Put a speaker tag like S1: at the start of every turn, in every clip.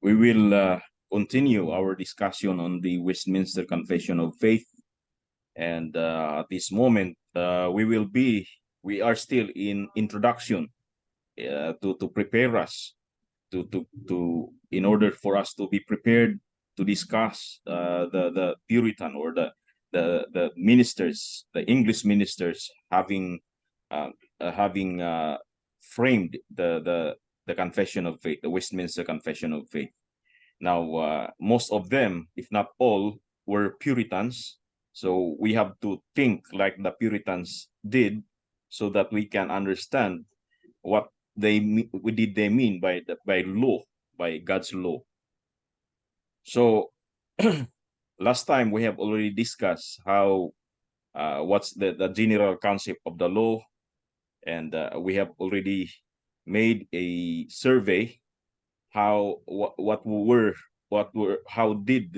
S1: We will continue our discussion on the Westminster Confession of Faith. And at this moment, we are still in introduction to prepare us in order for us to be prepared to discuss the Puritan or the ministers, the English ministers having framed the Confession of Faith, the Westminster Confession of Faith. Now, most of them, if not all, were Puritans. So we have to think like the Puritans did, so that we can understand what did they mean by law, by God's law. So last time we have already discussed how what's the general concept of the law, and we have already made a survey how did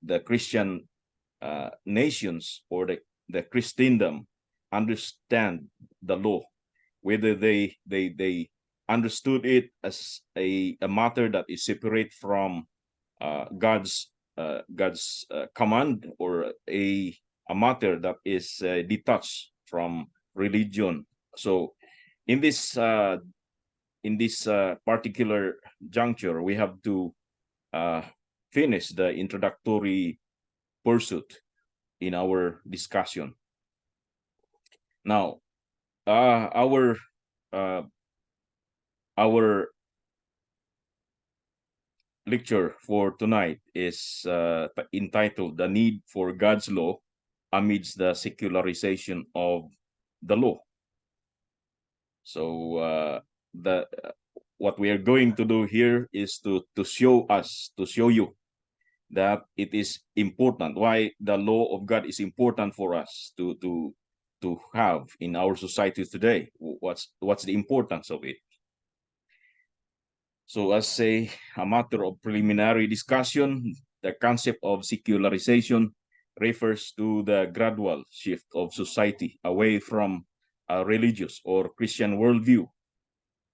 S1: the Christian nations or the Christendom understand the law, whether they understood it as a matter that is separate from God's command, or a matter that is detached from religion. So in this particular juncture, we have to finish the introductory pursuit in our discussion. Now, our lecture for tonight is entitled "The Need for God's Law Amidst the Secularization of the Law." So what we are going to do here is to show you that it is important, why the law of God is important for us to have in our society today. What's the importance of it? So as a matter of preliminary discussion, the concept of secularization refers to the gradual shift of society away from a religious or Christian worldview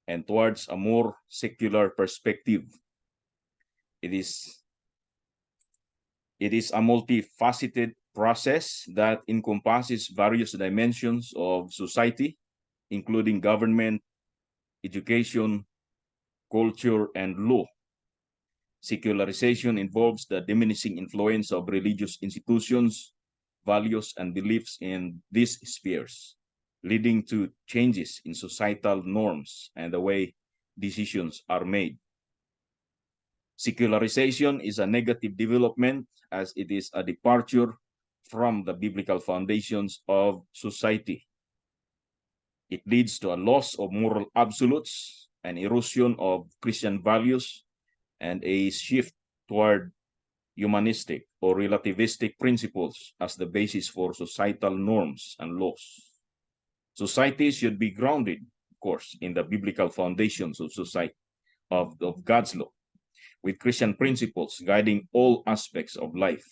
S1: and towards a more secular perspective. It is a multifaceted process that encompasses various dimensions of society, including government, education, culture, and law. Secularization involves the diminishing influence of religious institutions, values, and beliefs in these spheres, leading to changes in societal norms and the way decisions are made. Secularization is a negative development, as it is a departure from the biblical foundations of society. It leads to a loss of moral absolutes, an erosion of Christian values, and a shift toward humanistic or relativistic principles as the basis for societal norms and laws. Society should be grounded, of course, in the biblical foundations of society, of God's law, with Christian principles guiding all aspects of life.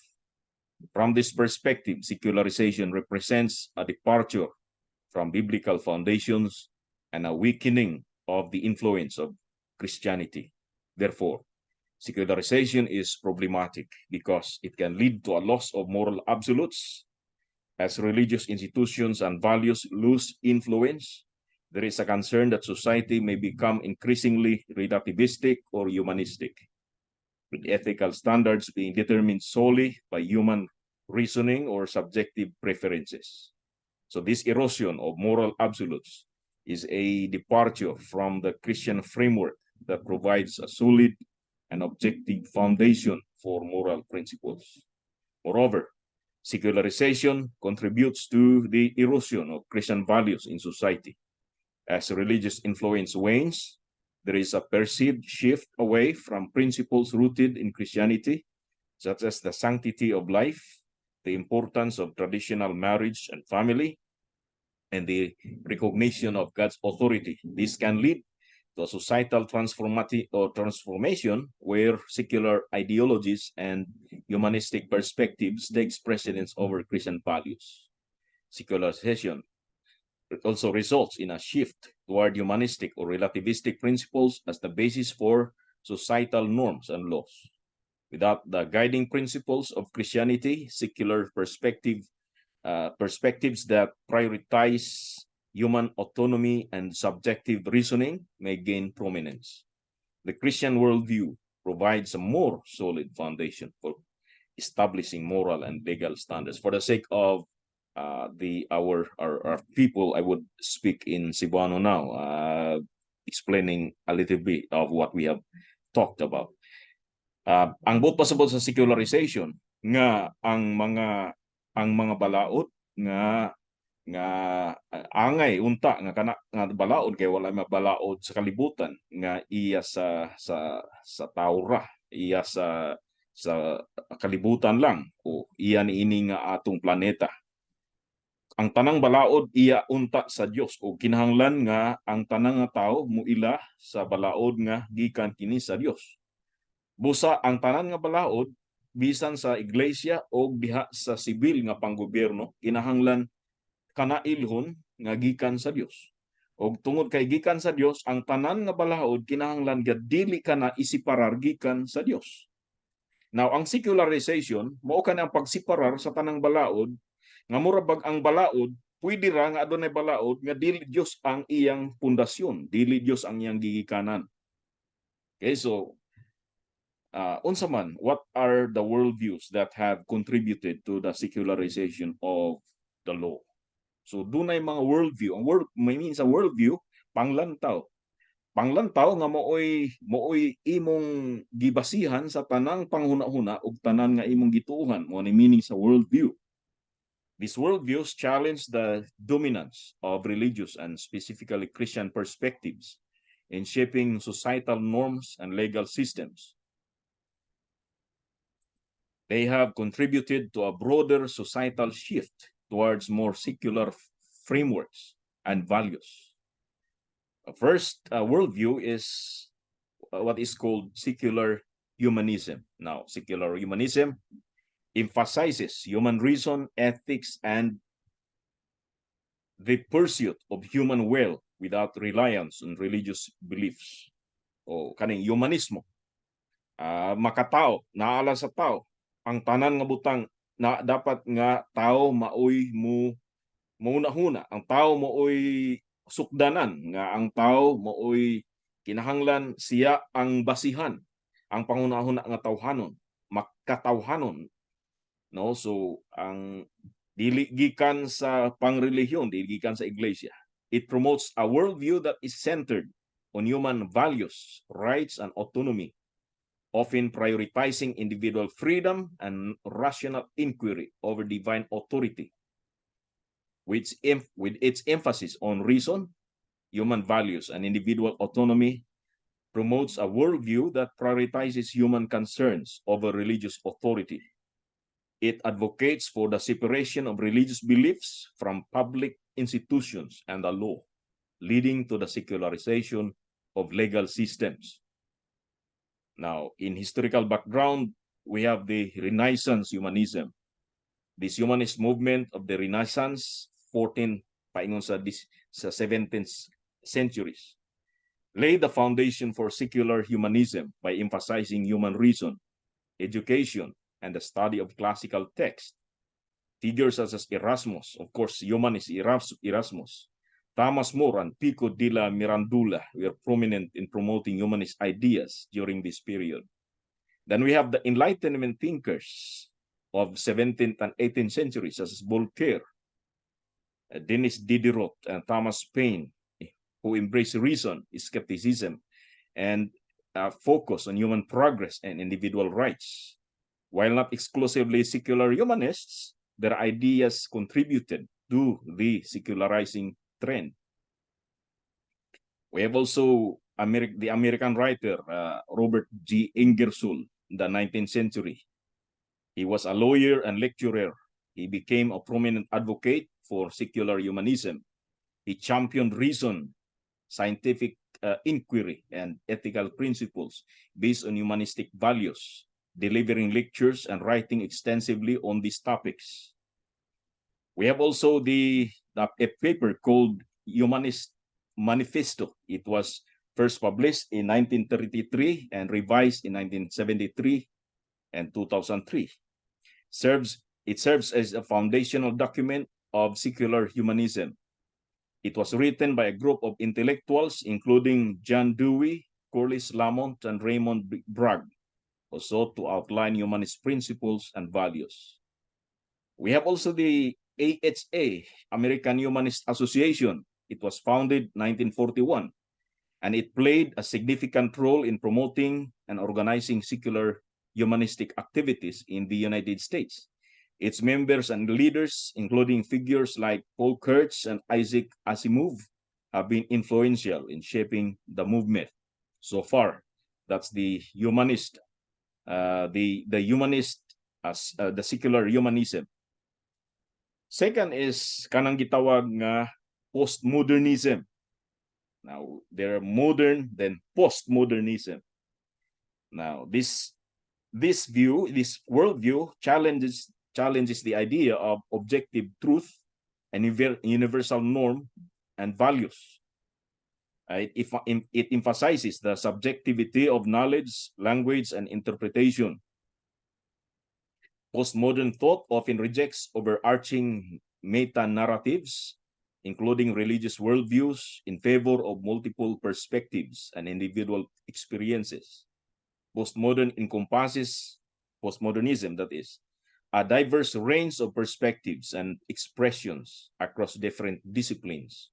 S1: From this perspective, secularization represents a departure from biblical foundations and a weakening of the influence of Christianity. Therefore, secularization is problematic because it can lead to a loss of moral absolutes. As religious institutions and values lose influence, there is a concern that society may become increasingly relativistic or humanistic, with ethical standards being determined solely by human reasoning or subjective preferences. So this erosion of moral absolutes is a departure from the Christian framework that provides a solid and objective foundation for moral principles. Moreover, secularization contributes to the erosion of Christian values in society. As religious influence wanes, there is a perceived shift away from principles rooted in Christianity, such as the sanctity of life, the importance of traditional marriage and family, and the recognition of God's authority. This can lead to a societal transformation where secular ideologies and humanistic perspectives takes precedence over Christian values. Secularization also results in a shift toward humanistic or relativistic principles as the basis for societal norms and laws. Without the guiding principles of Christianity, secular perspectives that prioritize human autonomy and subjective reasoning may gain prominence. The Christian worldview provides a more solid foundation for establishing moral and legal standards. For the sake of our people, I would speak in Cebuano now, explaining a little bit of what we have talked about. Ang both possible sa secularization nga ang mga balaod nga angay unta nga kana nga balaod kay wala mabalaod sa kalibutan nga iya sa taura, iya sa kalibutan lang o iya niini nga atong planeta. Ang tanang balaod iya unta sa Dios o kinahanglan nga ang tanang nga tawo muila sa balaod nga gikan kini sa Dios. Busa ang tanan nga balaod bisan sa iglesia o diha sa sibil nga panggobyerno kinahanglan kanailhon nga gikan sa Dios. Og tungod kay gikan sa Dios, ang tanan nga balaod kinahanglan gad dili kana isiparar gikan sa Dios. Now, ang secularization mao kana ang pagsiparar sa tanang balaod nga murabag ang balaod pwede ra nga adunay balaod nga dili Dios ang iyang pundasyon, dili Dios ang iyang gigikanan. Okay, so unsa man, what are the worldviews that have contributed to the secularization of the law? So dunay mga worldview. Ang may mean sa worldview, panglantaw. Panglantaw nga mooy imong gibasihan sa tanang panghuna-huna ug tanan nga imong gituohan. Mo ni meaning sa worldview. These worldviews challenge the dominance of religious and specifically Christian perspectives in shaping societal norms and legal systems. They have contributed to a broader societal shift towards more secular frameworks and values. First worldview is what is called secular humanism. Now, secular humanism emphasizes human reason, ethics, and the pursuit of human will without reliance on religious beliefs. O kaning humanismo. Makatao, naala sa tao. Ang tanan nga butang na dapat nga tao maoy mauna-huna. Ang tao maoy sukdanan nga ang tao maoy kinahanglan siya ang basihan, ang pangunahuna nga tawhanon, makatawhanon. No, so ang dili gikan sa pangrelihiyon, dili gikan sa iglesia. It promotes a worldview that is centered on human values, rights, and autonomy, often prioritizing individual freedom and rational inquiry over divine authority. With its emphasis on reason, human values, and individual autonomy, promotes a worldview that prioritizes human concerns over religious authority. It advocates for the separation of religious beliefs from public institutions and the law, leading to the secularization of legal systems. Now, in historical background, we have the Renaissance humanism. This humanist movement of the Renaissance, 14 paingon sa 17th centuries, laid the foundation for secular humanism by emphasizing human reason, education, and the study of classical text. Figures such as Erasmus, of course, humanist Erasmus, Thomas More, and Pico della Mirandola were prominent in promoting humanist ideas during this period. Then we have the Enlightenment thinkers of 17th and 18th centuries, such as Voltaire, Denis Diderot, and Thomas Paine, who embraced reason, skepticism, and focus on human progress and individual rights. While not exclusively secular humanists, their ideas contributed to the secularizing trend. We have also the American writer Robert G. Ingersoll in the 19th century. He was a lawyer and lecturer. He became a prominent advocate for secular humanism. He championed reason, scientific inquiry, and ethical principles based on humanistic values, delivering lectures and writing extensively on these topics. We have also a paper called Humanist Manifesto. It was first published in 1933 and revised in 1973 and 2003. It serves as a foundational document of secular humanism. It was written by a group of intellectuals, including John Dewey, Corliss Lamont, and Raymond Bragg, also to outline humanist principles and values. We have also the AHA, American Humanist Association. It was founded 1941, and it played a significant role in promoting and organizing secular humanistic activities in the United States. Its members and leaders, including figures like Paul Kurtz and Isaac Asimov, have been influential in shaping the movement. So far, that's the humanist, the humanist as the secular humanism. Second is kanang gitawag nga postmodernism. Now, they're modern, then postmodernism. Now, this worldview challenges the idea of objective truth and universal norm and values. It emphasizes the subjectivity of knowledge, language, and interpretation. Postmodern thought often rejects overarching meta-narratives, including religious worldviews, in favor of multiple perspectives and individual experiences. Postmodernism, that is, a diverse range of perspectives and expressions across different disciplines.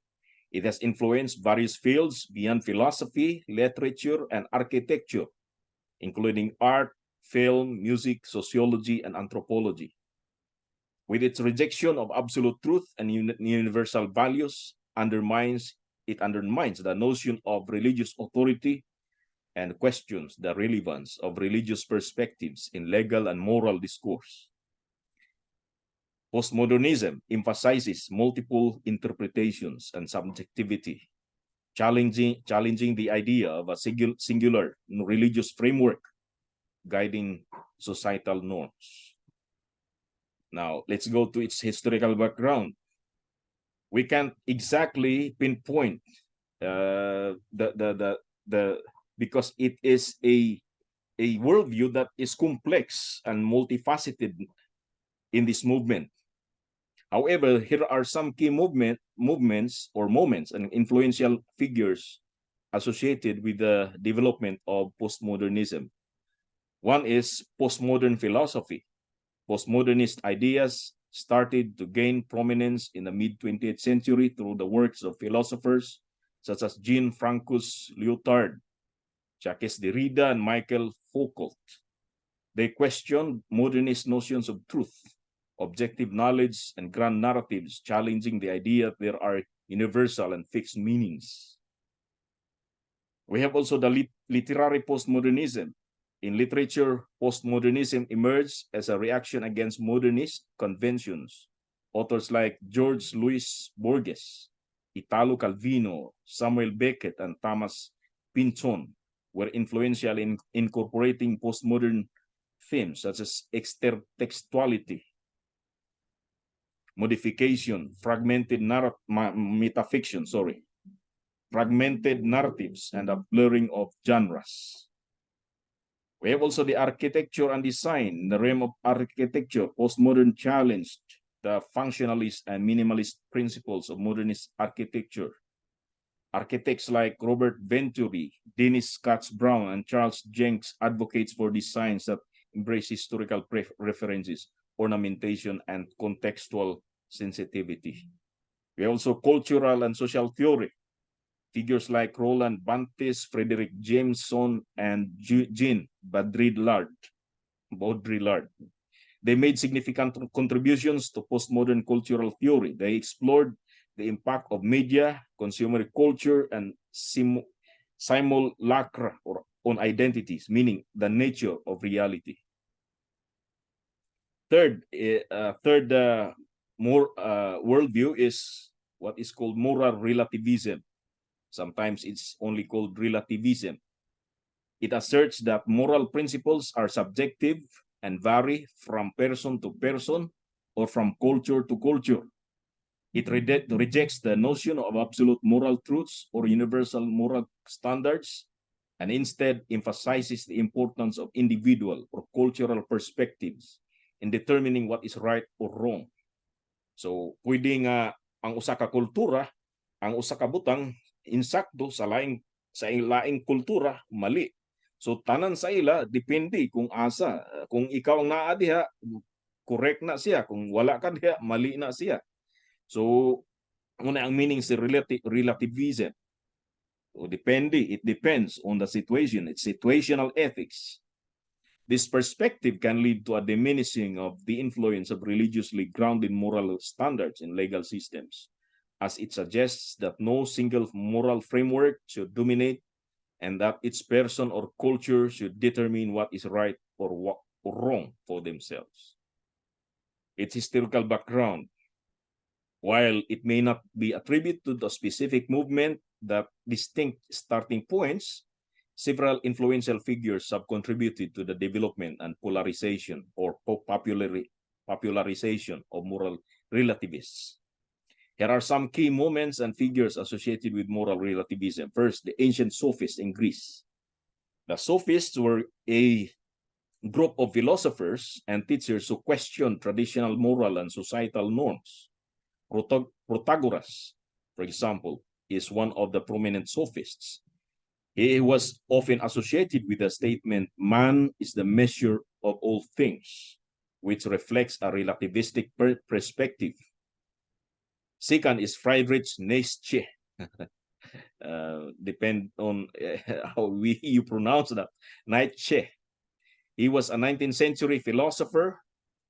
S1: It has influenced various fields beyond philosophy, literature, and architecture, including art, film, music, sociology, and anthropology. With its rejection of absolute truth and universal values, it undermines the notion of religious authority and questions the relevance of religious perspectives in legal and moral discourse. Postmodernism emphasizes multiple interpretations and subjectivity, challenging the idea of a singular religious framework guiding societal norms. Now, let's go to its historical background. We can't exactly pinpoint because it is a worldview that is complex and multifaceted in this movement. However, here are some key movements and influential figures associated with the development of postmodernism. One is postmodern philosophy. Postmodernist ideas started to gain prominence in the mid-20th century through the works of philosophers such as Jean-Francois Lyotard, Jacques Derrida, and Michael Foucault. They questioned modernist notions of truth, objective knowledge, and grand narratives, challenging the idea that there are universal and fixed meanings. We have also the literary postmodernism. In literature, postmodernism emerged as a reaction against modernist conventions. Authors like George Louis Borges, Italo Calvino, Samuel Beckett, and Thomas Pynchon were influential in incorporating postmodern themes such as extertextuality, modification, fragmented narratives, and a blurring of genres. We have also the architecture and design. In the realm of architecture, postmodern challenged the functionalist and minimalist principles of modernist architecture. Architects like Robert Venturi, Dennis Scotts Brown, and Charles Jenks advocates for designs that embrace historical references, ornamentation, and contextual sensitivity. We have also cultural and social theory. Figures like Roland Barthes, Frederick Jameson, and Jean Baudrillard. They made significant contributions to postmodern cultural theory. They explored the impact of media, consumer culture, and simulacra on identities, meaning the nature of reality. Third worldview is what is called moral relativism. Sometimes it's only called relativism. It asserts that moral principles are subjective and vary from person to person or from culture to culture. It rejects the notion of absolute moral truths or universal moral standards, and instead emphasizes the importance of individual or cultural perspectives in determining what is right or wrong. So, pwede nga ang usa ka kultura, ang usa ka butang insakto sa laing kultura mali. So tanan sa ila depende kung asa, kung ikaw ang naa diha correct na siya, kung wala ka diha mali na siya. So muna ang meaning sa relativism. So it depends on the situation. It's situational ethics. This perspective can lead to a diminishing of the influence of religiously grounded moral standards in legal systems, as it suggests that no single moral framework should dominate and that each person or culture should determine what is right or wrong for themselves. Its historical background, while it may not be attributed to the specific movement that distinct starting points, several influential figures have contributed to the development and polarization or popularization of moral relativists. Here are some key moments and figures associated with moral relativism. First, the ancient sophists in Greece. The sophists were a group of philosophers and teachers who questioned traditional moral and societal norms. Protagoras, for example, is one of the prominent sophists. He was often associated with the statement, man is the measure of all things, which reflects a relativistic perspective. Second is Friedrich Nietzsche. Depend on how you pronounce that. Nietzsche. He was a 19th century philosopher,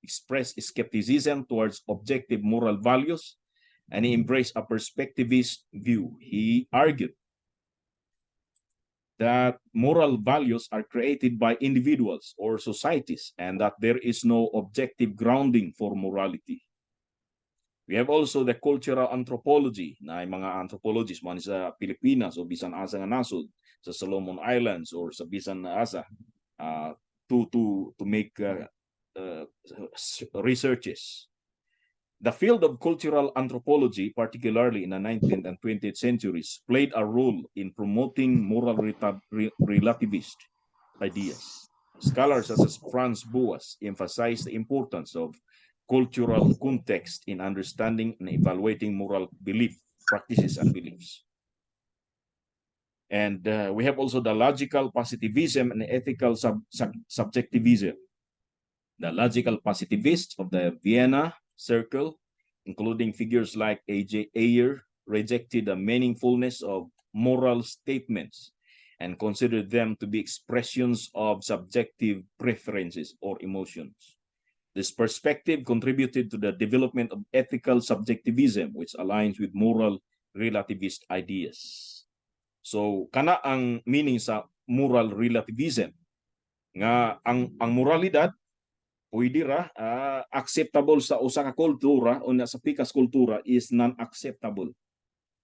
S1: expressed skepticism towards objective moral values, and he embraced a perspectivist view. He argued that moral values are created by individuals or societies and that there is no objective grounding for morality. We have also the cultural anthropology na mga anthropologists man sa Pilipinas o bisan asa nga nasod sa Solomon Islands or sa bisan asa to make researches. The field of cultural anthropology, particularly in the 19th and 20th centuries, played a role in promoting moral relativist ideas. Scholars such as Franz Boas emphasized the importance of cultural context in understanding and evaluating moral practices and beliefs. And we have also the logical positivism and ethical subjectivism. The logical positivists of the Vienna Circle, including figures like A.J. Ayer, rejected the meaningfulness of moral statements and considered them to be expressions of subjective preferences or emotions. This perspective contributed to the development of ethical subjectivism, which aligns with moral relativist ideas. So, kana ang meaning sa moral relativism, nga ang moralidad, pwede ra acceptable sa usa ka kultura o sa pikas kultura is non-acceptable.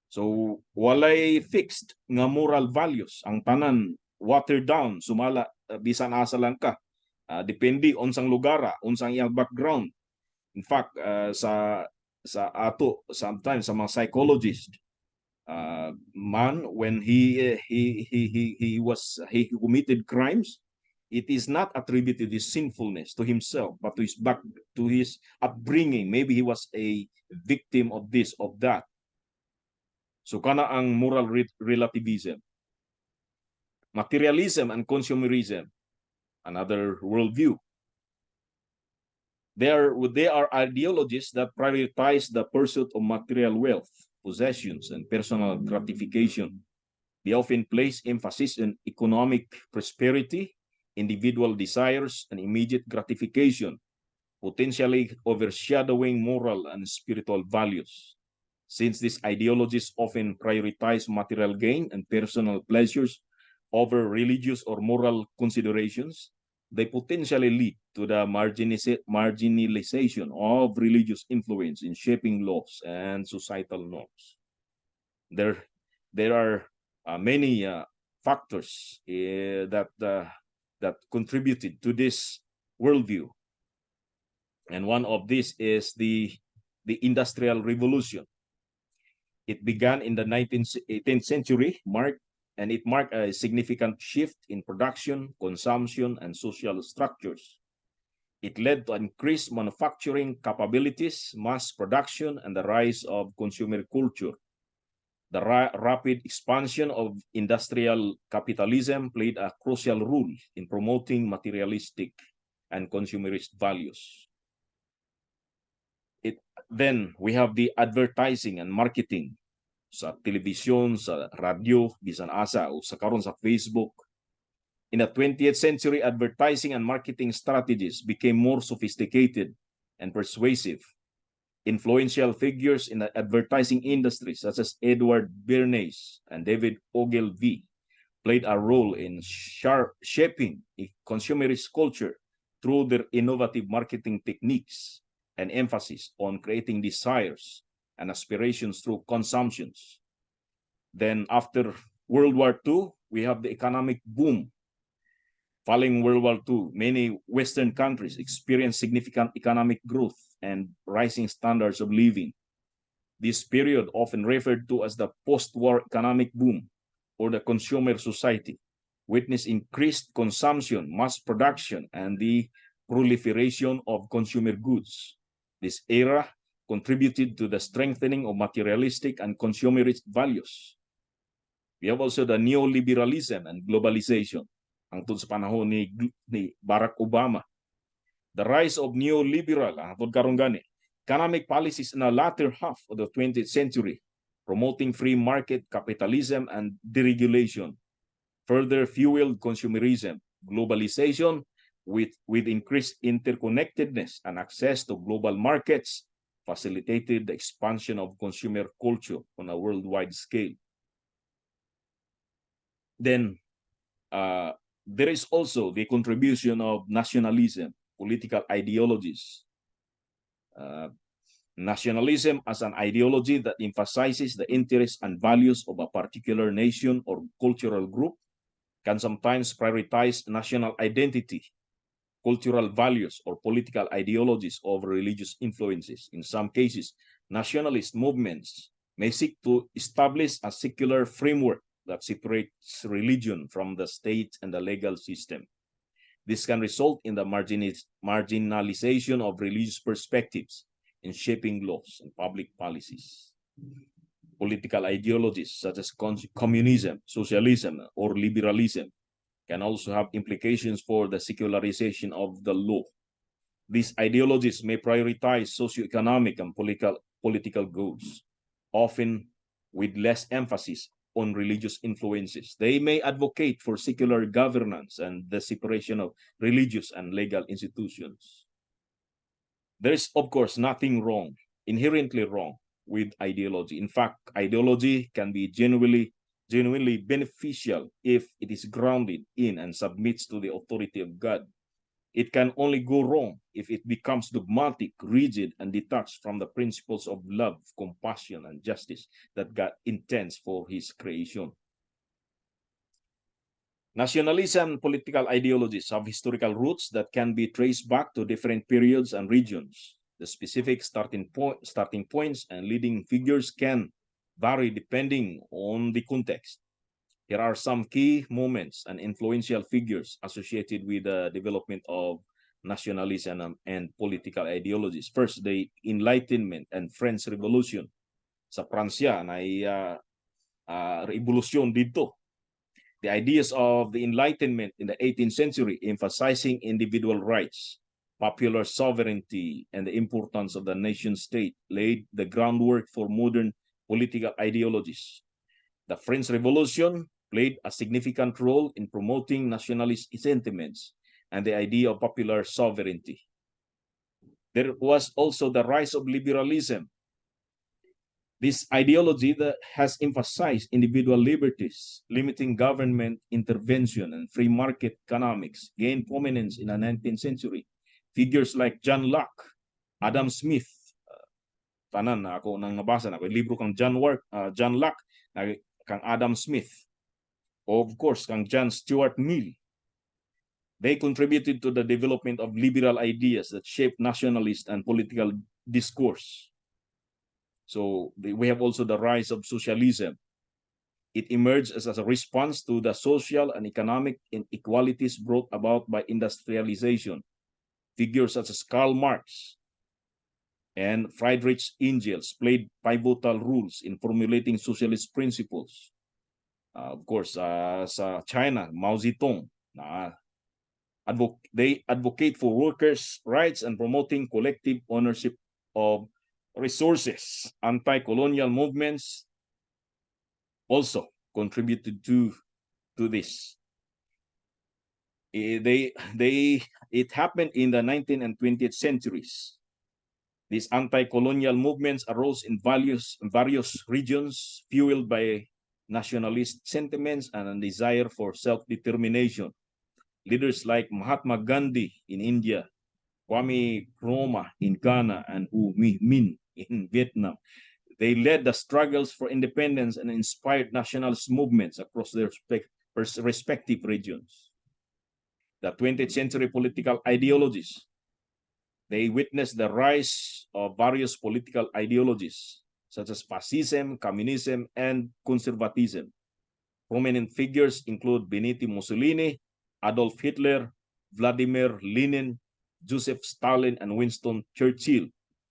S1: So, walay fixed nga moral values. Ang tanan, watered down, sumala, bisan asa lang ka. Depende unsang lugara, unsang iyang background. In fact, sa ato sometimes sa mga psychologist, man when he committed crimes, it is not attributed his sinfulness to himself, but to his upbringing. Maybe he was a victim of this, of that. So kana ang moral relativism. Materialism and consumerism, another worldview. They are ideologies that prioritize the pursuit of material wealth, possessions, and personal gratification. They often place emphasis on economic prosperity, individual desires, and immediate gratification, potentially overshadowing moral and spiritual values. Since these ideologies often prioritize material gain and personal pleasures over religious or moral considerations, they potentially lead to the marginalization of religious influence in shaping laws and societal norms. There are many factors that contributed to this worldview, and one of these is the Industrial Revolution. It began in the 18th century, and it marked a significant shift in production, consumption, and social structures. It led to increased manufacturing capabilities, mass production, and the rise of consumer culture. The rapid expansion of industrial capitalism played a crucial role in promoting materialistic and consumerist values. Then we have the advertising and marketing sa television, sa radio, bisan asa o sa karon sa Facebook. In the 20th century, advertising and marketing strategies became more sophisticated and persuasive. Influential figures in the advertising industry, such as Edward Bernays and David Ogilvy, played a role in shaping a consumerist culture through their innovative marketing techniques and emphasis on creating desires and aspirations through consumptions. Then after World War II, we have the economic boom. Following World War II, many Western countries experienced significant economic growth and rising standards of living. This period, often referred to as the post-war economic boom or the consumer society, witnessed increased consumption, mass production, and the proliferation of consumer goods. This era contributed to the strengthening of materialistic and consumerist values. We have also the neoliberalism and globalization. Hangtod sa panahon ni Barack Obama. The rise of neoliberal, hangtod karon gani, economic policies in the latter half of the 20th century, promoting free market capitalism and deregulation, further fueled consumerism. Globalization with increased interconnectedness and access to global markets facilitated the expansion of consumer culture on a worldwide scale. Then there is also the contribution of nationalism, political ideologies. Nationalism as an ideology that emphasizes the interests and values of a particular nation or cultural group can sometimes prioritize national identity, cultural values, or political ideologies over religious influences. In some cases, nationalist movements may seek to establish a secular framework that separates religion from the state and the legal system. This can result in the marginalization of religious perspectives in shaping laws and public policies. Political ideologies such as communism, socialism, or liberalism can also have implications for the secularization of the law. These ideologies may prioritize socioeconomic and political goals, often with less emphasis on religious influences. They may advocate for secular governance and the separation of religious and legal institutions. There is, of course, nothing wrong, inherently wrong with ideology. In fact, ideology can be genuinely beneficial if it is grounded in and submits to the authority of God. It can only go wrong if it becomes dogmatic, rigid, and detached from the principles of love, compassion, and justice that God intends for his creation. Nationalism and political ideologies have historical roots that can be traced back to different periods and regions. The specific starting points and leading figures can vary depending on the context. Here are some key moments and influential figures associated with the development of nationalism and political ideologies. First, the Enlightenment and French Revolution. Sa Pransya, may revolusyon dito. The ideas of the Enlightenment in the 18th century, emphasizing individual rights, popular sovereignty, and the importance of the nation state, laid the groundwork for modern political ideologies. The French Revolution played a significant role in promoting nationalist sentiments and the idea of popular sovereignty. There was also the rise of liberalism. This ideology that has emphasized individual liberties, limiting government intervention, and free market economics gained prominence in the 19th century. Figures like John Locke, Adam Smith, tanan na ako nang nabasa na libro kang John Locke, kang Adam Smith, of course kang John Stuart Mill. They contributed to the development of liberal ideas that shaped nationalist and political discourse. So we have also the rise of socialism. It emerged as a response to the social and economic inequalities brought about by industrialization. Figures such as Karl Marx and Friedrich Engels played pivotal roles in formulating socialist principles. Of course, sa China, Mao Zedong, they advocate for workers' rights and promoting collective ownership of resources. Anti-colonial movements also contributed to this. It happened in the 19th and 20th centuries. These anti-colonial movements arose in various regions, fueled by nationalist sentiments and a desire for self-determination. Leaders like Mahatma Gandhi in India, Kwame Nkrumah in Ghana, and Hu Minh in Vietnam, they led the struggles for independence and inspired nationalist movements across their respective regions. The 20th century political ideologies, they witnessed the rise of various political ideologies, such as fascism, communism, and conservatism. Prominent figures include Benito Mussolini, Adolf Hitler, Vladimir Lenin, Joseph Stalin, and Winston Churchill,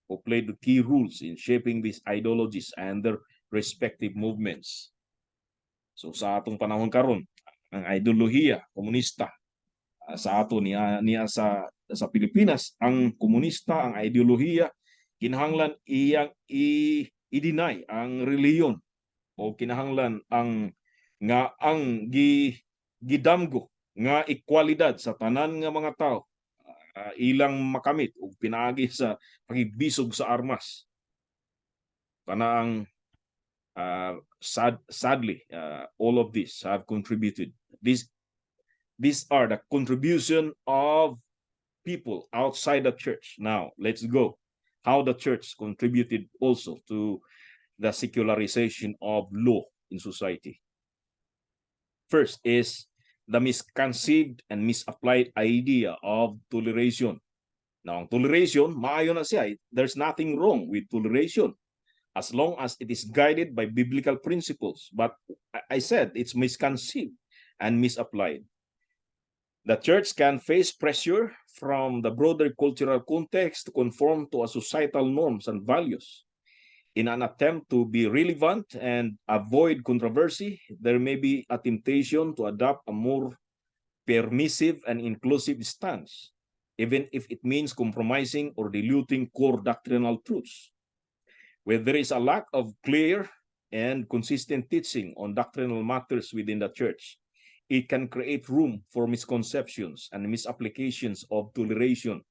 S1: who played key roles in shaping these ideologies and their respective movements. So sa atong panahon karon, ang ideolohiya komunista sa ato niya sa Pilipinas, ang komunista, ang ideolohiya, kinahanglan iyang i-deny ang reliyon o kinahanglan ang gidamgo nga ekwalidad sa tanan nga mga tao ilang makamit o pinaagi sa pagigbisog sa armas. Kanang sadly, all of this have contributed. These are the contribution of people outside the church. Now, let's go. How the church contributed also to the secularization of law in society. First is the misconceived and misapplied idea of toleration. Now, toleration, maayo na siya. There's nothing wrong with toleration as long as it is guided by biblical principles. But I said it's misconceived and misapplied. The church can face pressure from the broader cultural context to conform to a societal norms and values. In an attempt to be relevant and avoid controversy, there may be a temptation to adopt a more permissive and inclusive stance, even if it means compromising or diluting core doctrinal truths. Where there is a lack of clear and consistent teaching on doctrinal matters within the church, it can create room for misconceptions and misapplications of toleration.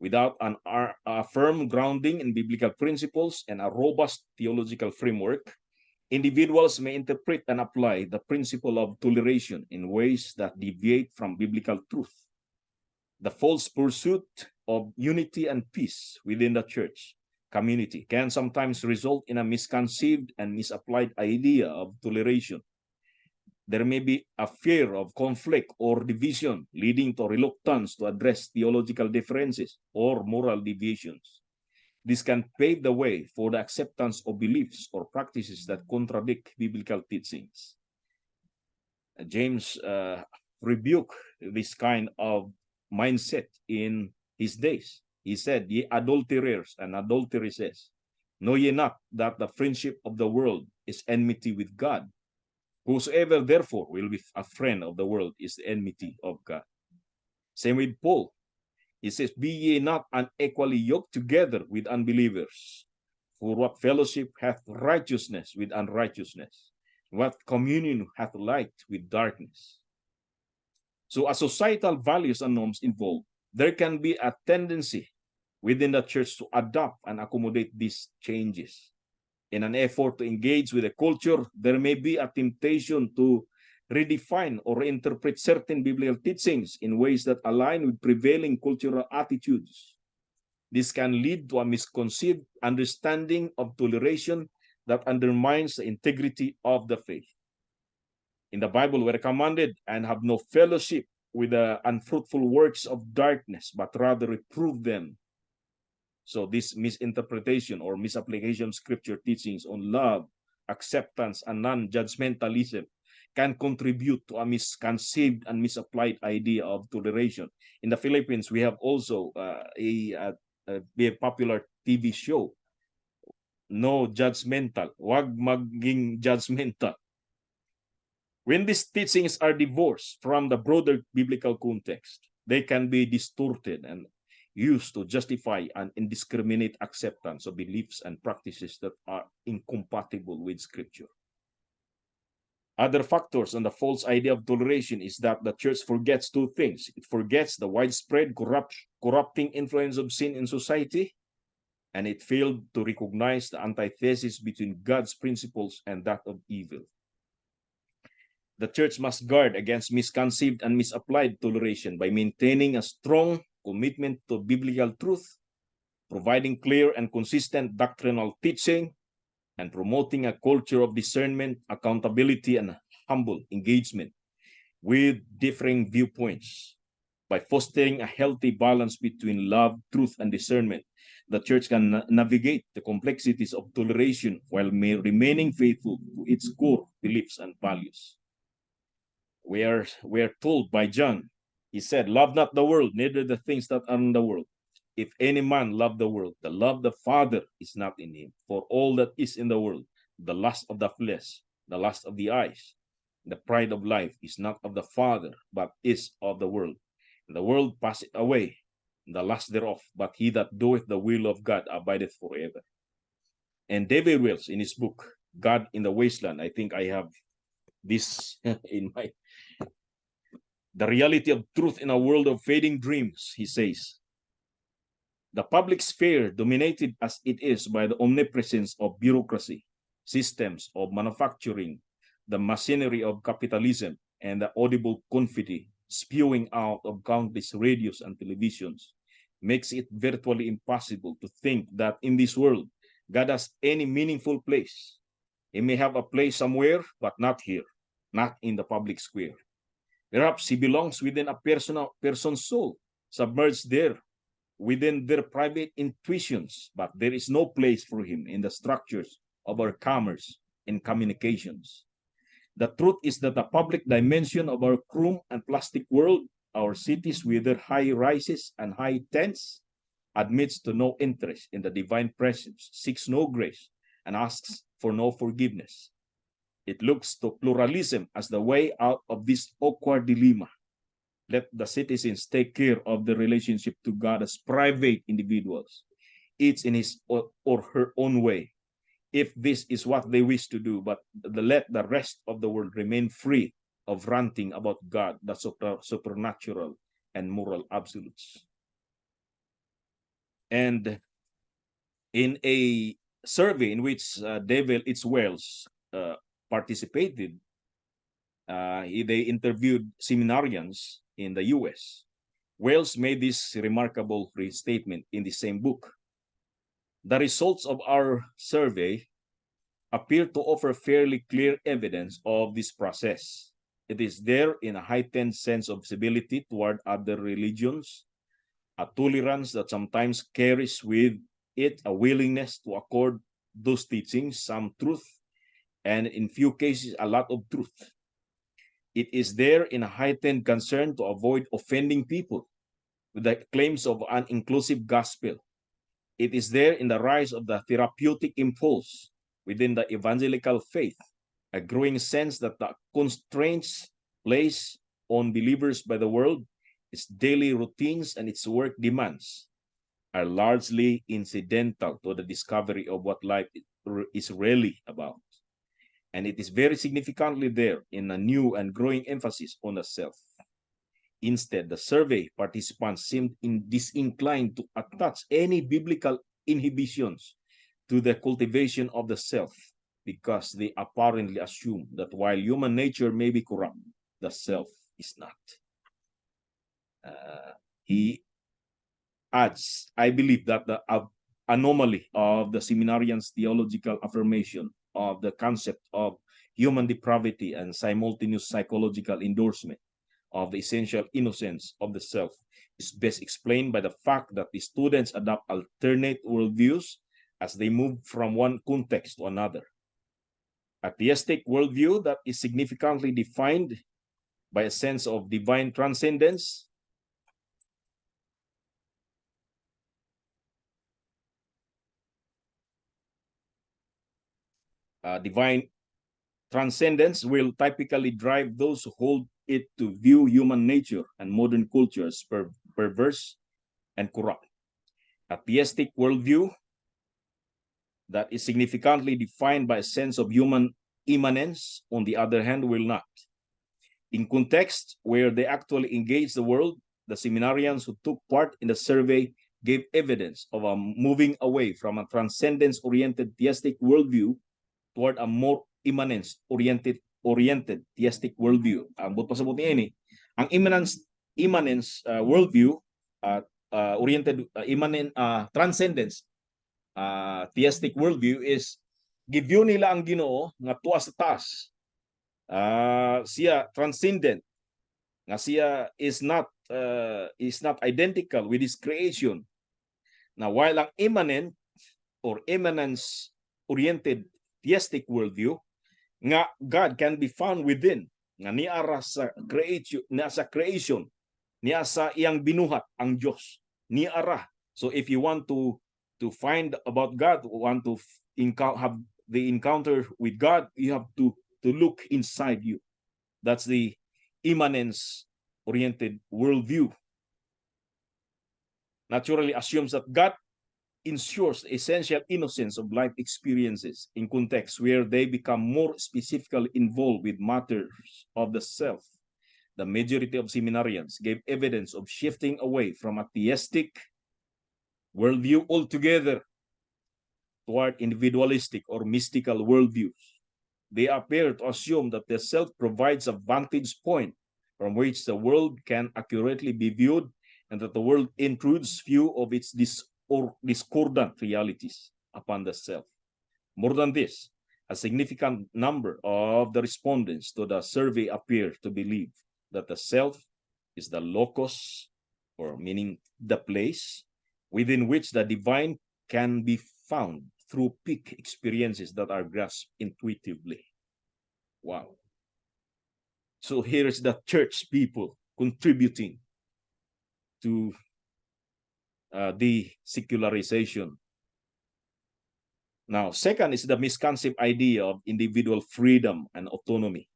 S1: Without a firm grounding in biblical principles and a robust theological framework, individuals may interpret and apply the principle of toleration in ways that deviate from biblical truth. The false pursuit of unity and peace within the church community can sometimes result in a misconceived and misapplied idea of toleration. There may be a fear of conflict or division, leading to reluctance to address theological differences or moral deviations. This can pave the way for the acceptance of beliefs or practices that contradict biblical teachings. James rebuked this kind of mindset in his days. He said, "Ye adulterers and adulteresses, know ye not that the friendship of the world is enmity with God? Whosoever therefore will be a friend of the world is the enmity of God." Same with Paul. He says, "Be ye not unequally yoked together with unbelievers. For what fellowship hath righteousness with unrighteousness? What communion hath light with darkness?" So as societal values and norms evolve, there can be a tendency within the church to adopt and accommodate these changes. In an effort to engage with the culture, there may be a temptation to redefine or reinterpret certain biblical teachings in ways that align with prevailing cultural attitudes. This can lead to a misconceived understanding of toleration that undermines the integrity of the faith. In the Bible, we're commanded and have no fellowship with the unfruitful works of darkness, but rather reprove them. So this misinterpretation or misapplication of scripture teachings on love, acceptance, and non-judgmentalism can contribute to a misconceived and misapplied idea of toleration. In the Philippines, we have also a very popular TV show, No Judgmental, Wag Maging Judgmental. When these teachings are divorced from the broader biblical context, they can be distorted and used to justify an indiscriminate acceptance of beliefs and practices that are incompatible with Scripture. Other factors on the false idea of toleration is that the church forgets two things. It forgets the widespread corrupting influence of sin in society, and it failed to recognize the antithesis between God's principles and that of evil. The church must guard against misconceived and misapplied toleration by maintaining a strong commitment to biblical truth, providing clear and consistent doctrinal teaching, and promoting a culture of discernment, accountability, and humble engagement with differing viewpoints. By fostering a healthy balance between love, truth, and discernment, the church can navigate the complexities of toleration while remaining faithful to its core beliefs and values. We are told by John, he said, love not the world, neither the things that are in the world. If any man love the world, the love of the Father is not in him. For all that is in the world, the lust of the flesh, the lust of the eyes, the pride of life is not of the Father, but is of the world. And the world passeth away, the lust thereof, but he that doeth the will of God abideth forever. And David Wells, in his book, God in the Wasteland, I think I have this in my, the reality of truth in a world of fading dreams, he says, the public sphere, dominated as it is by the omnipresence of bureaucracy, systems of manufacturing, the machinery of capitalism, and the audible confetti spewing out of countless radios and televisions, makes it virtually impossible to think that in this world, God has any meaningful place. He may have a place somewhere, but not here, not in the public square. Perhaps he belongs within a person's soul, submerged there within their private intuitions, but there is no place for him in the structures of our commerce and communications. The truth is that the public dimension of our chrome and plastic world, our cities with their high rises and high tents, admits to no interest in the divine presence, seeks no grace, and asks for no forgiveness. It looks to pluralism as the way out of this awkward dilemma. Let the citizens take care of the relationship to God as private individuals, each in his or her own way, if this is what they wish to do, but let the rest of the world remain free of ranting about God, the supernatural and moral absolutes. And in a survey in which David H. Wells participated, they interviewed seminarians in the US. Wells made this remarkable statement in the same book. The results of our survey appear to offer fairly clear evidence of this process. It is there in a heightened sense of civility toward other religions, a tolerance that sometimes carries with it a willingness to accord those teachings some truth, and in few cases, a lot of truth. It is there in a heightened concern to avoid offending people with the claims of an inclusive gospel. It is there in the rise of the therapeutic impulse within the evangelical faith, a growing sense that the constraints placed on believers by the world, its daily routines and its work demands, are largely incidental to the discovery of what life is really about. And it is very significantly there in a new and growing emphasis on the self. Instead, the survey participants seemed disinclined to attach any biblical inhibitions to the cultivation of the self, because they apparently assume that while human nature may be corrupt, the self is not. He adds, I believe that the anomaly of the seminarians' theological affirmation of the concept of human depravity and simultaneous psychological endorsement of the essential innocence of the self is best explained by the fact that the students adopt alternate worldviews as they move from one context to another. A theistic worldview that is significantly defined by a sense of divine transcendence divine transcendence will typically drive those who hold it to view human nature and modern culture as perverse and corrupt. A theistic worldview that is significantly defined by a sense of human immanence, on the other hand, will not. In context where they actually engage the world, the seminarians who took part in the survey gave evidence of a moving away from a transcendence-oriented theistic worldview toward a more immanence-oriented theistic worldview. Ang pasabot niya ini, ang immanence worldview oriented transcendence theistic worldview is givyo nila ang Ginoo nga tuwa sa taas. Siya transcendent, nga siya is not identical with his creation. Now, while ang immanent or immanence oriented theistic worldview nga God can be found within, nga niya sa creation, niya sa iyang binuhat ang Dios, niya ara. So if you want to find about God, want to have the encounter with God, you have to look inside you. That's the immanence-oriented worldview. Naturally assumes that God ensures the essential innocence of life experiences in contexts where they become more specifically involved with matters of the self. The majority of seminarians gave evidence of shifting away from a theistic worldview altogether toward individualistic or mystical worldviews. They appear to assume that the self provides a vantage point from which the world can accurately be viewed, and that the world intrudes few of its discordant realities upon the self. More than this, a significant number of the respondents to the survey appear to believe that the self is the locus, or meaning the place, within which the divine can be found through peak experiences that are grasped intuitively. Wow. So here's the church people contributing to the secularization. Now, second is the misconceived idea of individual freedom and autonomy.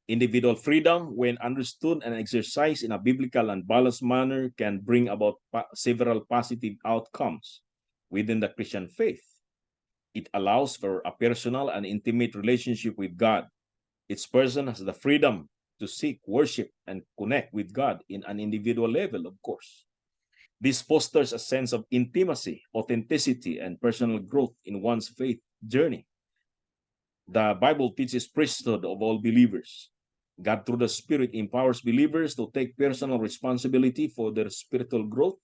S1: Individual freedom, when understood and exercised in a biblical and balanced manner, can bring about several positive outcomes within the Christian faith. It allows for a personal and intimate relationship with God. Each person has the freedom to seek, worship, and connect with God in an individual level, of course. This fosters a sense of intimacy, authenticity, and personal growth in one's faith journey. The Bible teaches priesthood of all believers. God, through the Spirit, empowers believers to take personal responsibility for their spiritual growth,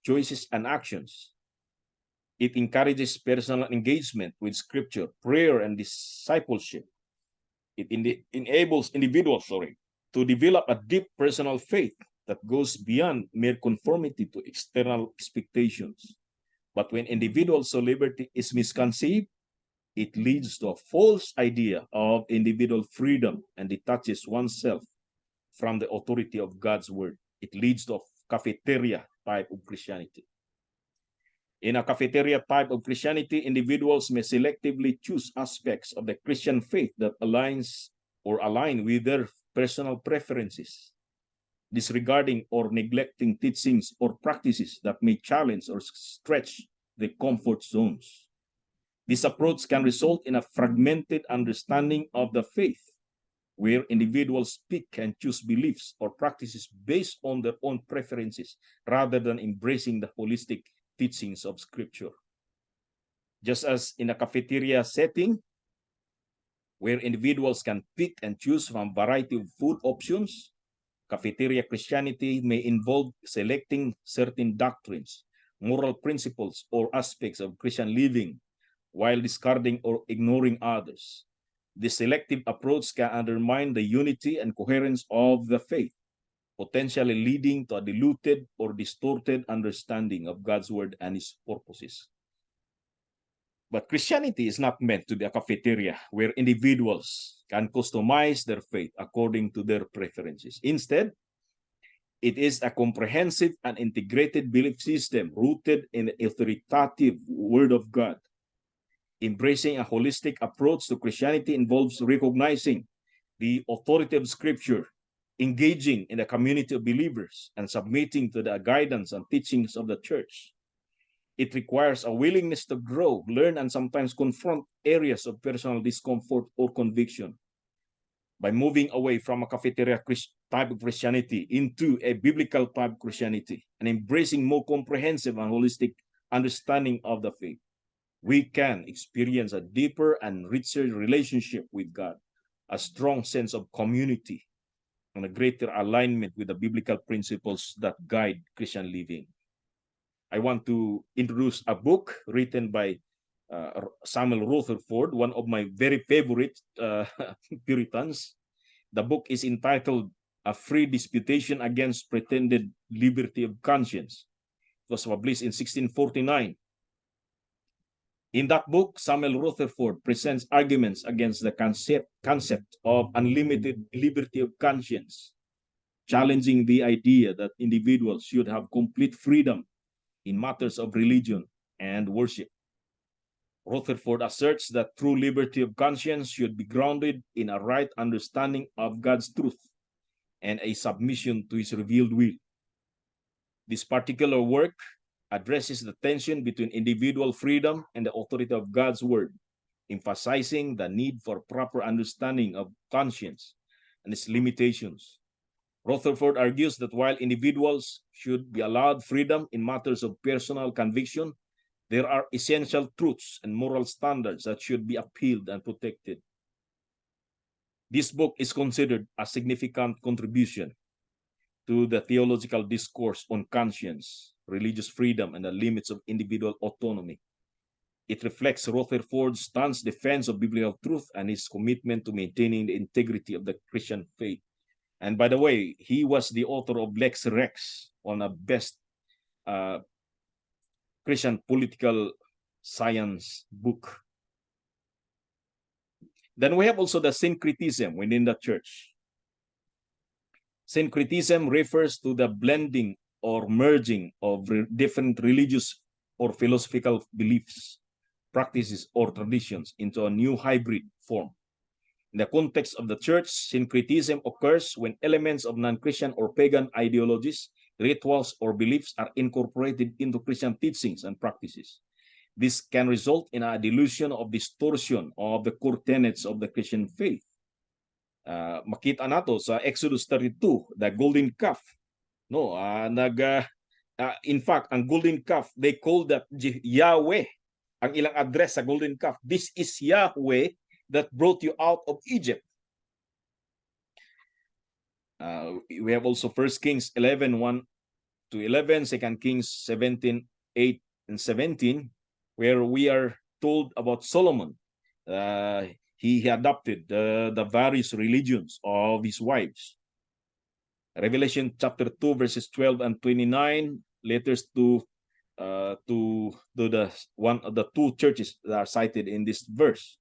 S1: choices, and actions. It encourages personal engagement with Scripture, prayer, and discipleship. It enables individuals, to develop a deep personal faith that goes beyond mere conformity to external expectations. But when individual soul liberty is misconceived, it leads to a false idea of individual freedom and detaches oneself from the authority of God's word. It leads to a cafeteria type of Christianity. In a cafeteria type of Christianity, individuals may selectively choose aspects of the Christian faith that align with their personal preferences, disregarding or neglecting teachings or practices that may challenge or stretch the comfort zones. This approach can result in a fragmented understanding of the faith, where individuals pick and choose beliefs or practices based on their own preferences rather than embracing the holistic teachings of Scripture. Just as in a cafeteria setting, where individuals can pick and choose from a variety of food options, cafeteria Christianity may involve selecting certain doctrines, moral principles, or aspects of Christian living while discarding or ignoring others. This selective approach can undermine the unity and coherence of the faith. potentially leading to a diluted or distorted understanding of God's word and his purposes. But Christianity is not meant to be a cafeteria where individuals can customize their faith according to their preferences. Instead, it is a comprehensive and integrated belief system rooted in the authoritative Word of God. Embracing a holistic approach to Christianity involves recognizing the authority of Scripture, engaging in a community of believers, and submitting to the guidance and teachings of the church. It requires a willingness to grow, learn, and sometimes confront areas of personal discomfort or conviction. By moving away from a cafeteria type of Christianity into a biblical type of Christianity and embracing more comprehensive and holistic understanding of the faith, we can experience a deeper and richer relationship with God, a strong sense of community, and a greater alignment with the biblical principles that guide Christian living. I want to introduce a book written by Samuel Rutherford, one of my very favorite Puritans. The book is entitled A Free Disputation Against Pretended Liberty of Conscience. It was published in 1649. In that book, Samuel Rutherford presents arguments against the concept of unlimited liberty of conscience, challenging the idea that individuals should have complete freedom in matters of religion and worship. Rutherford asserts that true liberty of conscience should be grounded in a right understanding of God's truth and a submission to his revealed will. This particular work addresses the tension between individual freedom and the authority of God's word, emphasizing the need for proper understanding of conscience and its limitations. Rutherford argues that while individuals should be allowed freedom in matters of personal conviction, there are essential truths and moral standards that should be upheld and protected. This book is considered a significant contribution to the theological discourse on conscience, religious freedom, and the limits of individual autonomy. It reflects Rutherford's stance defense of biblical truth and his commitment to maintaining the integrity of the Christian faith. And by the way, he was the author of Lex Rex, on a best Christian political science book. Then we have also the syncretism within the church. Syncretism refers to the blending or merging of different religious or philosophical beliefs, practices, or traditions into a new hybrid form. In the context of the church, syncretism occurs when elements of non-Christian or pagan ideologies, rituals, or beliefs are incorporated into Christian teachings and practices. This can result in a dilution or distortion of the core tenets of the Christian faith. Makita nato sa Exodus 32, the golden calf. No, in fact, ang golden calf, they call that Yahweh. Ang ilang address sa golden calf, this is Yahweh that brought you out of Egypt. We have also 1 Kings 11, 1 to 11, 2 Kings 17, 8 and 17, where we are told about Solomon. He adopted the various religions of his wives. Revelation chapter 2, verses 12 and 29, letters to the one of the two churches that are cited in this verse.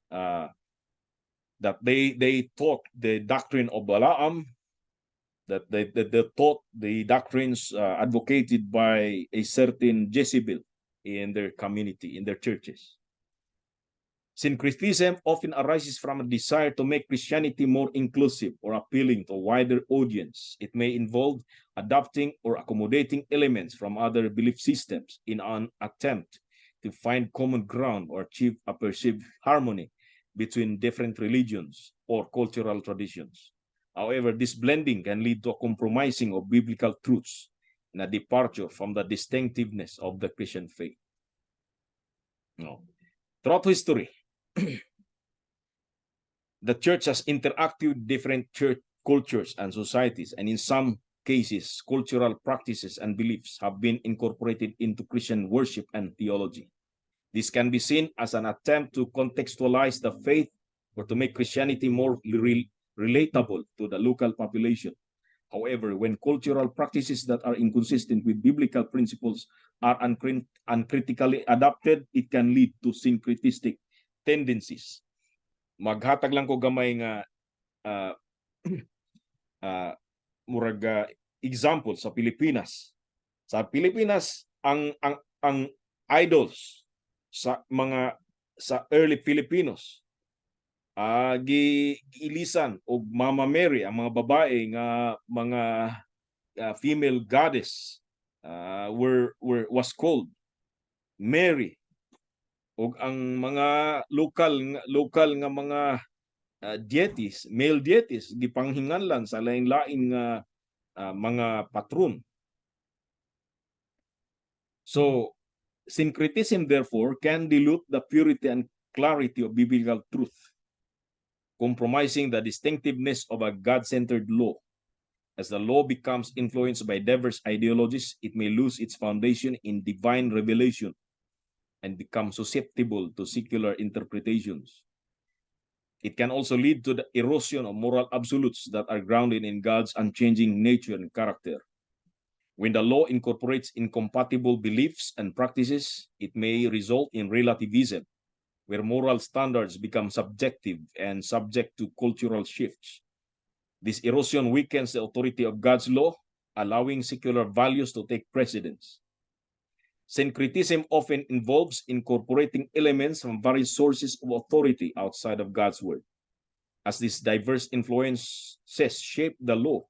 S1: That they taught the doctrine of Balaam, that they taught the doctrines advocated by a certain Jezebel in their community, in their churches. Syncretism often arises from a desire to make Christianity more inclusive or appealing to a wider audience. It may involve adopting or accommodating elements from other belief systems in an attempt to find common ground or achieve a perceived harmony between different religions or cultural traditions. However, this blending can lead to a compromising of biblical truths and a departure from the distinctiveness of the Christian faith. No. Throughout history, the church has interacted with different church cultures and societies, and in some cases, cultural practices and beliefs have been incorporated into Christian worship and theology. This can be seen as an attempt to contextualize the faith or to make Christianity more relatable to the local population. However, when cultural practices that are inconsistent with biblical principles are uncritically adopted, it can lead to syncretistic tendencies. Maghatag lang ko gamay nga uh, uh, murag example sa Pilipinas. Sa Pilipinas, ang idols sa early Filipinos giilisan og Mama Mary, ang mga babae nga mga female goddess was called Mary, ug ang mga local nga mga deities, male deities gipanghinganlan sa lain-lain nga mga patron. So syncretism therefore can dilute the purity and clarity of biblical truth, compromising the distinctiveness of a God-centered law. As the law becomes influenced by diverse ideologies, it may lose its foundation in divine revelation and become susceptible to secular interpretations. It can also lead to the erosion of moral absolutes that are grounded in God's unchanging nature and character. When the law incorporates incompatible beliefs and practices, it may result in relativism, where moral standards become subjective and subject to cultural shifts. This erosion weakens the authority of God's law, allowing secular values to take precedence. Syncretism often involves incorporating elements from various sources of authority outside of God's word. As these diverse influences shape the law,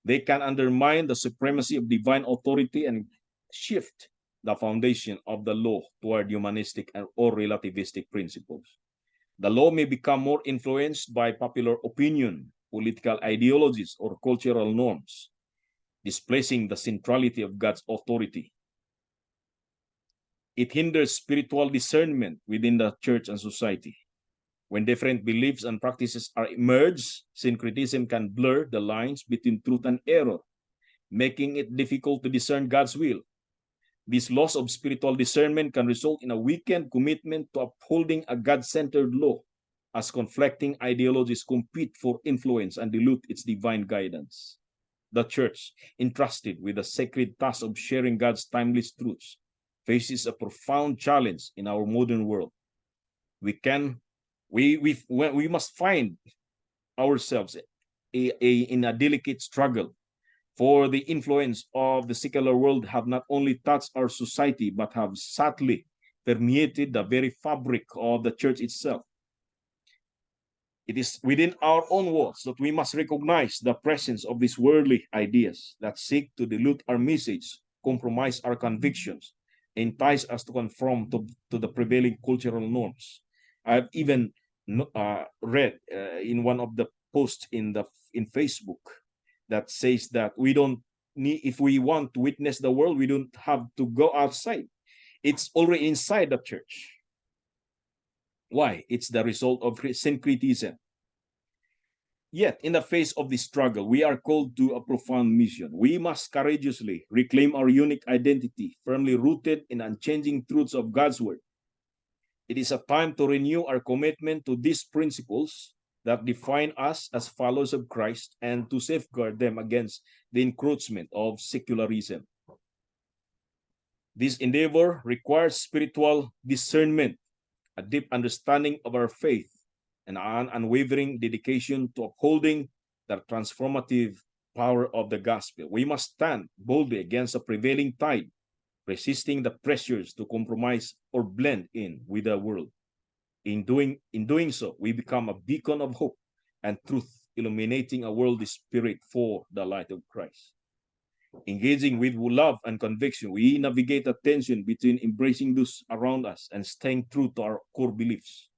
S1: they can undermine the supremacy of divine authority and shift the foundation of the law toward humanistic or relativistic principles. The law may become more influenced by popular opinion, political ideologies, or cultural norms, displacing the centrality of God's authority. It hinders spiritual discernment within the church and society. When different beliefs and practices are merged, syncretism can blur the lines between truth and error, making it difficult to discern God's will. This loss of spiritual discernment can result in a weakened commitment to upholding a God-centered law, as conflicting ideologies compete for influence and dilute its divine guidance. The church, entrusted with the sacred task of sharing God's timeless truths, faces a profound challenge in our modern world. We must find ourselves in a delicate struggle, for the influence of the secular world have not only touched our society, but have subtly permeated the very fabric of the church itself. It is within our own walls that we must recognize the presence of these worldly ideas that seek to dilute our message, compromise our convictions, entice us to conform to the prevailing cultural norms. I've even read in one of the posts in Facebook that says that we don't need, if we want to witness the world, we don't have to go outside. It's already inside the church. Why? It's the result of syncretism. Yet, in the face of this struggle, we are called to a profound mission. We must courageously reclaim our unique identity, firmly rooted in unchanging truths of God's word. It is a time to renew our commitment to these principles that define us as followers of Christ and to safeguard them against the encroachment of secularism. This endeavor requires spiritual discernment, a deep understanding of our faith, and an unwavering dedication to upholding the transformative power of the gospel. We must stand boldly against the prevailing tide, resisting the pressures to compromise or blend in with the world. In doing so, we become a beacon of hope and truth, illuminating a worldly spirit for the light of Christ. Engaging with love and conviction, we navigate a tension between embracing those around us and staying true to our core beliefs.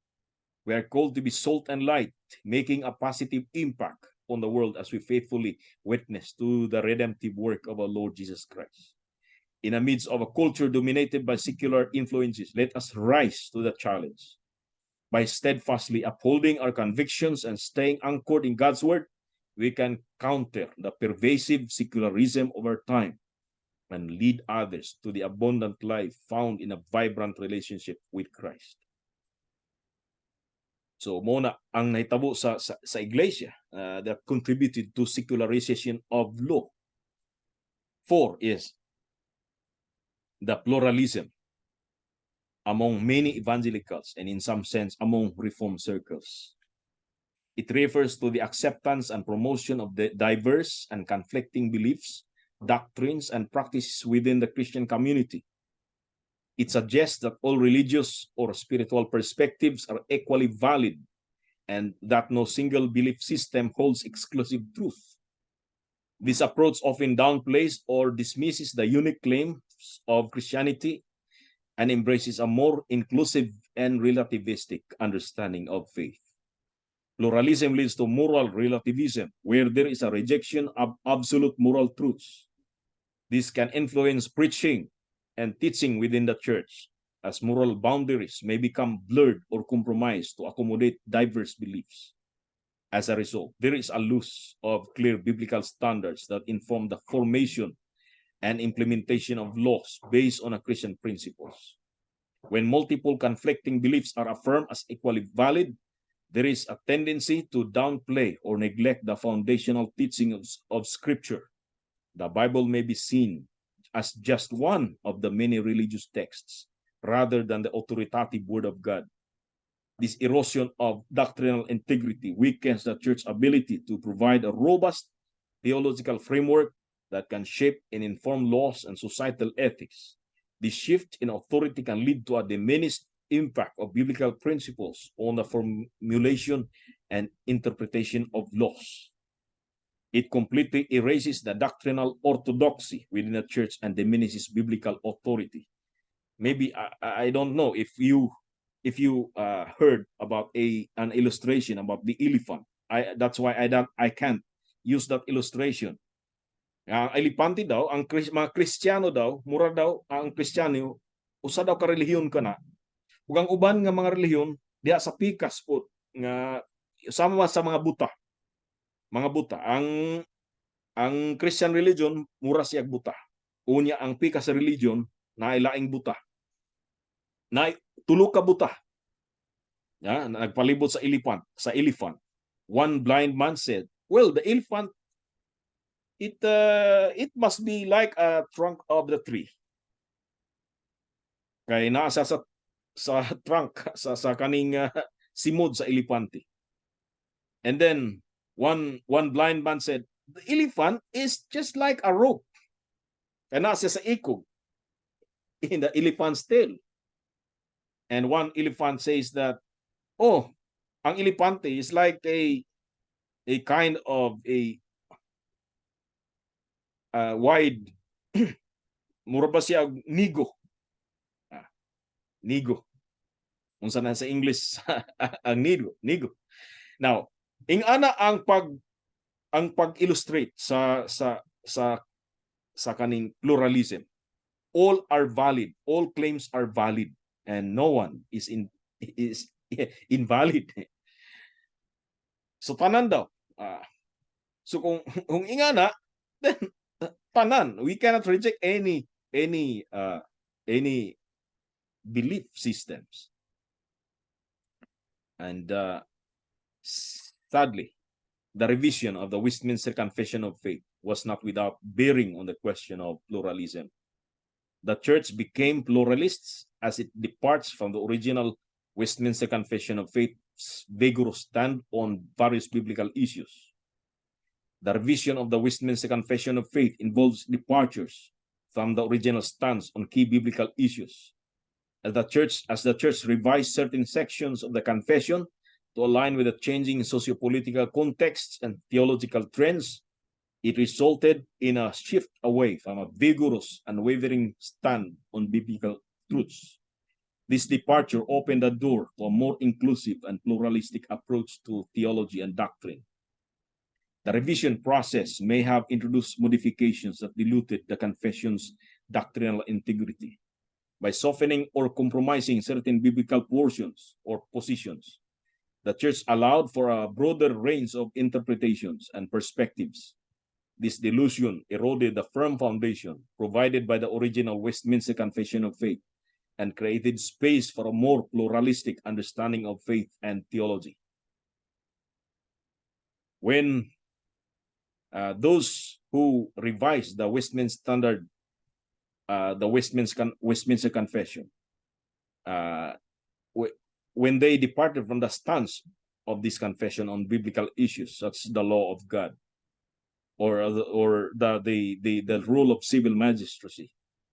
S1: We are called to be salt and light, making a positive impact on the world as we faithfully witness to the redemptive work of our Lord Jesus Christ. In the midst of a culture dominated by secular influences, let us rise to the challenge. By steadfastly upholding our convictions and staying anchored in God's word, we can counter the pervasive secularism of our time and lead others to the abundant life found in a vibrant relationship with Christ. So muna ang nahitabo sa iglesia that contributed to secularization of law. 4 is the pluralism among many evangelicals and in some sense among reform circles. It refers to the acceptance and promotion of the diverse and conflicting beliefs, doctrines, and practices within the Christian community. It suggests that all religious or spiritual perspectives are equally valid and that no single belief system holds exclusive truth. This approach often downplays or dismisses the unique claims of Christianity and embraces a more inclusive and relativistic understanding of faith. Pluralism leads to moral relativism, where there is a rejection of absolute moral truths. This can influence preaching and teaching within the church, as moral boundaries may become blurred or compromised to accommodate diverse beliefs. As a result, there is a loss of clear biblical standards that inform the formation and implementation of laws based on Christian principles. When multiple conflicting beliefs are affirmed as equally valid, there is a tendency to downplay or neglect the foundational teachings of Scripture. The Bible may be seen as just one of the many religious texts, rather than the authoritative Word of God. This erosion of doctrinal integrity weakens the church's ability to provide a robust theological framework that can shape and inform laws and societal ethics. This shift in authority can lead to a diminished impact of biblical principles on the formulation and interpretation of laws. It completely erases the doctrinal orthodoxy within the church and diminishes biblical authority. Maybe I don't know if you heard about an illustration about the elephant. That's why I can't use that illustration. Ang elepante daw, ang mga Kristiyano daw, mura daw ang Kristiyano, usa daw ka relihiyon ka na. Ug ang uban nga mga relihiyon diha sa pikas po nga sama sa mga buta. Mga buta. Ang Christian religion mura siya buta. Unya ang pikas religion na ilaing buta. Na tulo ka buta. Ya, nagpalibot sa elephant. One blind man said, "Well, the elephant it must be like a trunk of the tree." Kay nasa sa trunk sa kaning simod sa elepante. And then one blind man said, "The elephant is just like a rope." Kay nasa sa ikog in the elephant's tail. And one elephant says that, "Oh, ang elepante is like a kind of a wide mura ba siya nigo. Nigo. Unsa na sa English ang nigo. Now, ingana ang pag-illustrate sa kaning pluralism. All are valid, all claims are valid, and no one is invalid. So tanan daw. So kung ingana, then tanan, we cannot reject any belief systems. And sadly, the revision of the Westminster Confession of Faith was not without bearing on the question of pluralism. The church became pluralists as it departs from the original Westminster Confession of Faith's vigorous stand on various biblical issues. The revision of the Westminster Confession of Faith involves departures from the original stance on key biblical issues. As the church revised certain sections of the confession to align with the changing socio-political contexts and theological trends, it resulted in a shift away from a vigorous and unwavering stand on biblical truths. This departure opened the door to a more inclusive and pluralistic approach to theology and doctrine. The revision process may have introduced modifications that diluted the confession's doctrinal integrity. By softening or compromising certain biblical portions or positions, the church allowed for a broader range of interpretations and perspectives. This dilution eroded the firm foundation provided by the original Westminster Confession of Faith and created space for a more pluralistic understanding of faith and theology. When those who revised the Westminster Standard, the Westminster Confession, when they departed from the stance of this confession on biblical issues such as the law of God or the rule of civil magistracy,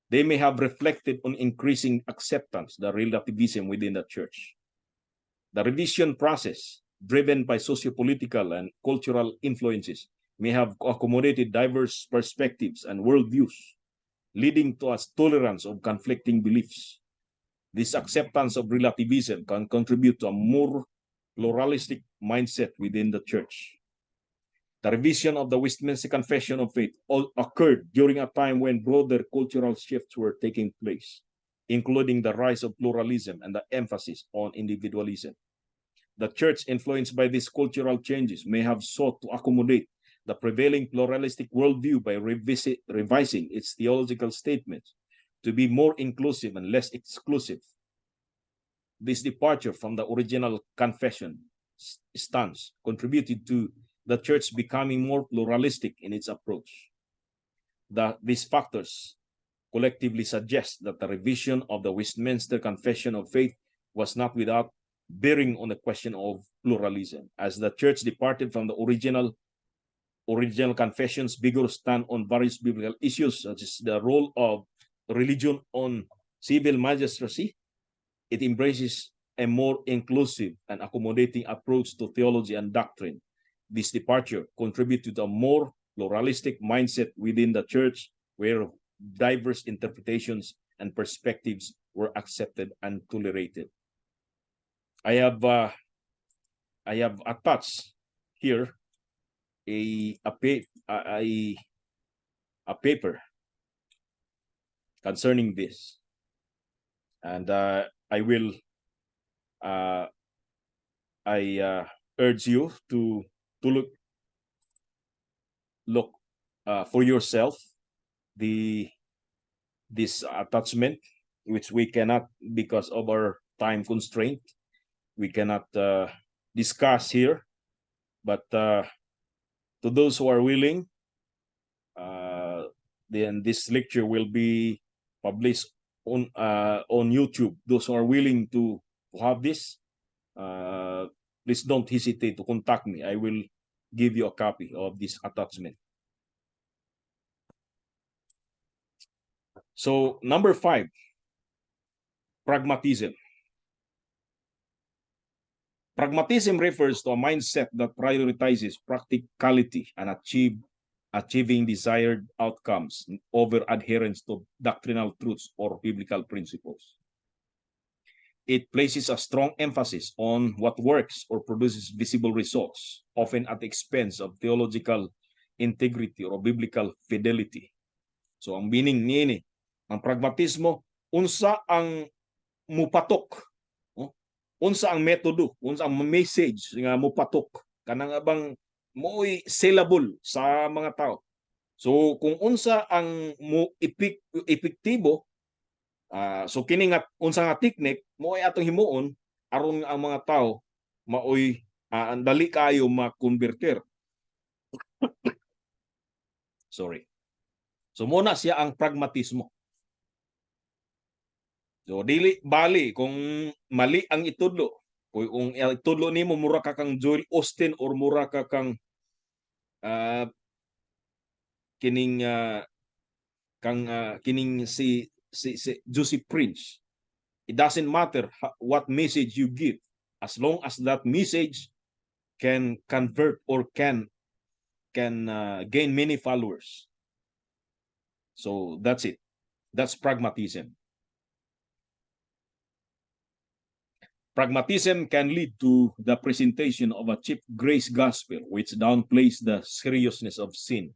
S1: they may have reflected on increasing acceptance, the relativism within the church. The revision process, driven by sociopolitical and cultural influences, may have accommodated diverse perspectives and worldviews, leading to a tolerance of conflicting beliefs. This acceptance of relativism can contribute to a more pluralistic mindset within the church. The revision of the Westminster Confession of Faith occurred during a time when broader cultural shifts were taking place, including the rise of pluralism and the emphasis on individualism. The church, influenced by these cultural changes, may have sought to accommodate the prevailing pluralistic worldview by revising its theological statements to be more inclusive and less exclusive. This departure from the original confession stance contributed to the church becoming more pluralistic in its approach. These factors collectively suggest that the revision of the Westminster Confession of Faith was not without bearing on the question of pluralism, as the church departed from the original confession's vigorous stand on various biblical issues, such as the role of religion on civil magistracy. It embraces a more inclusive and accommodating approach to theology and doctrine. This departure contributed to a more pluralistic mindset within the church, where diverse interpretations and perspectives were accepted and tolerated. I have attached here a paper concerning this, and I will urge you to look for yourself this attachment, which we cannot, because of our time constraint, we cannot discuss here. But to those who are willing, then this lecture will be published on YouTube. Those who are willing to have this, please don't hesitate to contact me. I will give you a copy of this attachment. So, number 5, pragmatism. Pragmatism refers to a mindset that prioritizes practicality and achieving desired outcomes over adherence to doctrinal truths or biblical principles. It places a strong emphasis on what works or produces visible results, often at the expense of theological integrity or biblical fidelity. So ang meaning niini, ang pragmatismo, unsa ang mupatok, unsa ang metodo, unsa ang message nga mupatok, kanang abang mo'y sellable sa mga tao. So kung unsa ang epektibo, so kini nga unsa nga technique mo ay atong himuon aron ang mga tao maoy dali kayo makonverter. Sorry. So muna siya ang pragmatismo. So dili bali kung mali ang itudlo. Kung itudlo nimo mura ka kang Joel Austin or mura ka kang kining si Joseph Prince. It doesn't matter what message you give, as long as that message can convert or can gain many followers. So that's it. That's pragmatism. Pragmatism can lead to the presentation of a cheap grace gospel, which downplays the seriousness of sin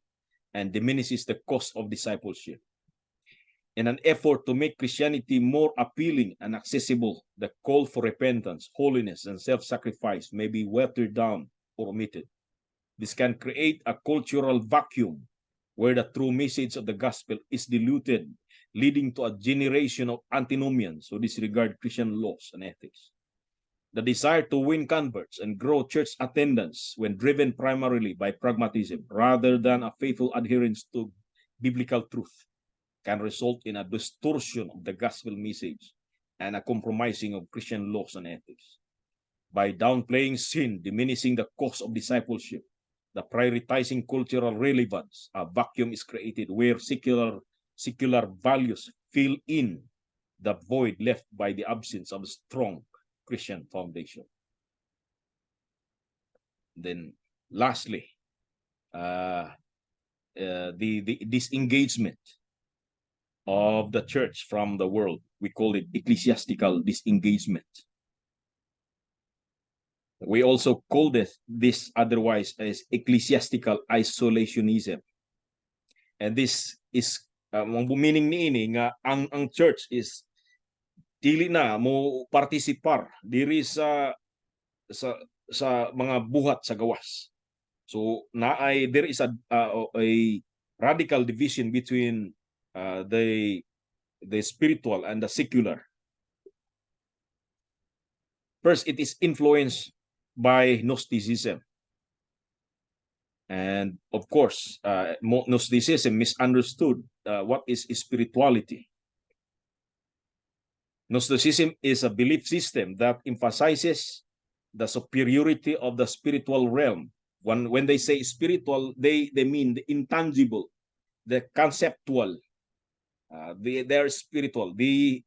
S1: and diminishes the cost of discipleship. In an effort to make Christianity more appealing and accessible, the call for repentance, holiness, and self-sacrifice may be watered down or omitted. This can create a cultural vacuum where the true message of the gospel is diluted leading to a generation of antinomians who disregard Christian laws and ethics. The desire to win converts and grow church attendance when driven primarily by pragmatism rather than a faithful adherence to biblical truth can result in a distortion of the gospel message and a compromising of Christian laws and ethics. By downplaying sin, diminishing the cost of discipleship, the prioritizing cultural relevance, a vacuum is created where secular values fill in the void left by the absence of a strong Christian foundation. Then, lastly, the disengagement of the church from the world. We call it ecclesiastical disengagement. We also call this otherwise as ecclesiastical isolationism. And this is meaning ni nga ang church is dili na mo partisipar diri sa mga buhat sa gawas. So there is a radical division between the spiritual and the secular. First, it is influenced by Gnosticism. And of course, Gnosticism misunderstood what is spirituality. Gnosticism is a belief system that emphasizes the superiority of the spiritual realm. When they say spiritual, they mean the intangible, the conceptual, they're spiritual, the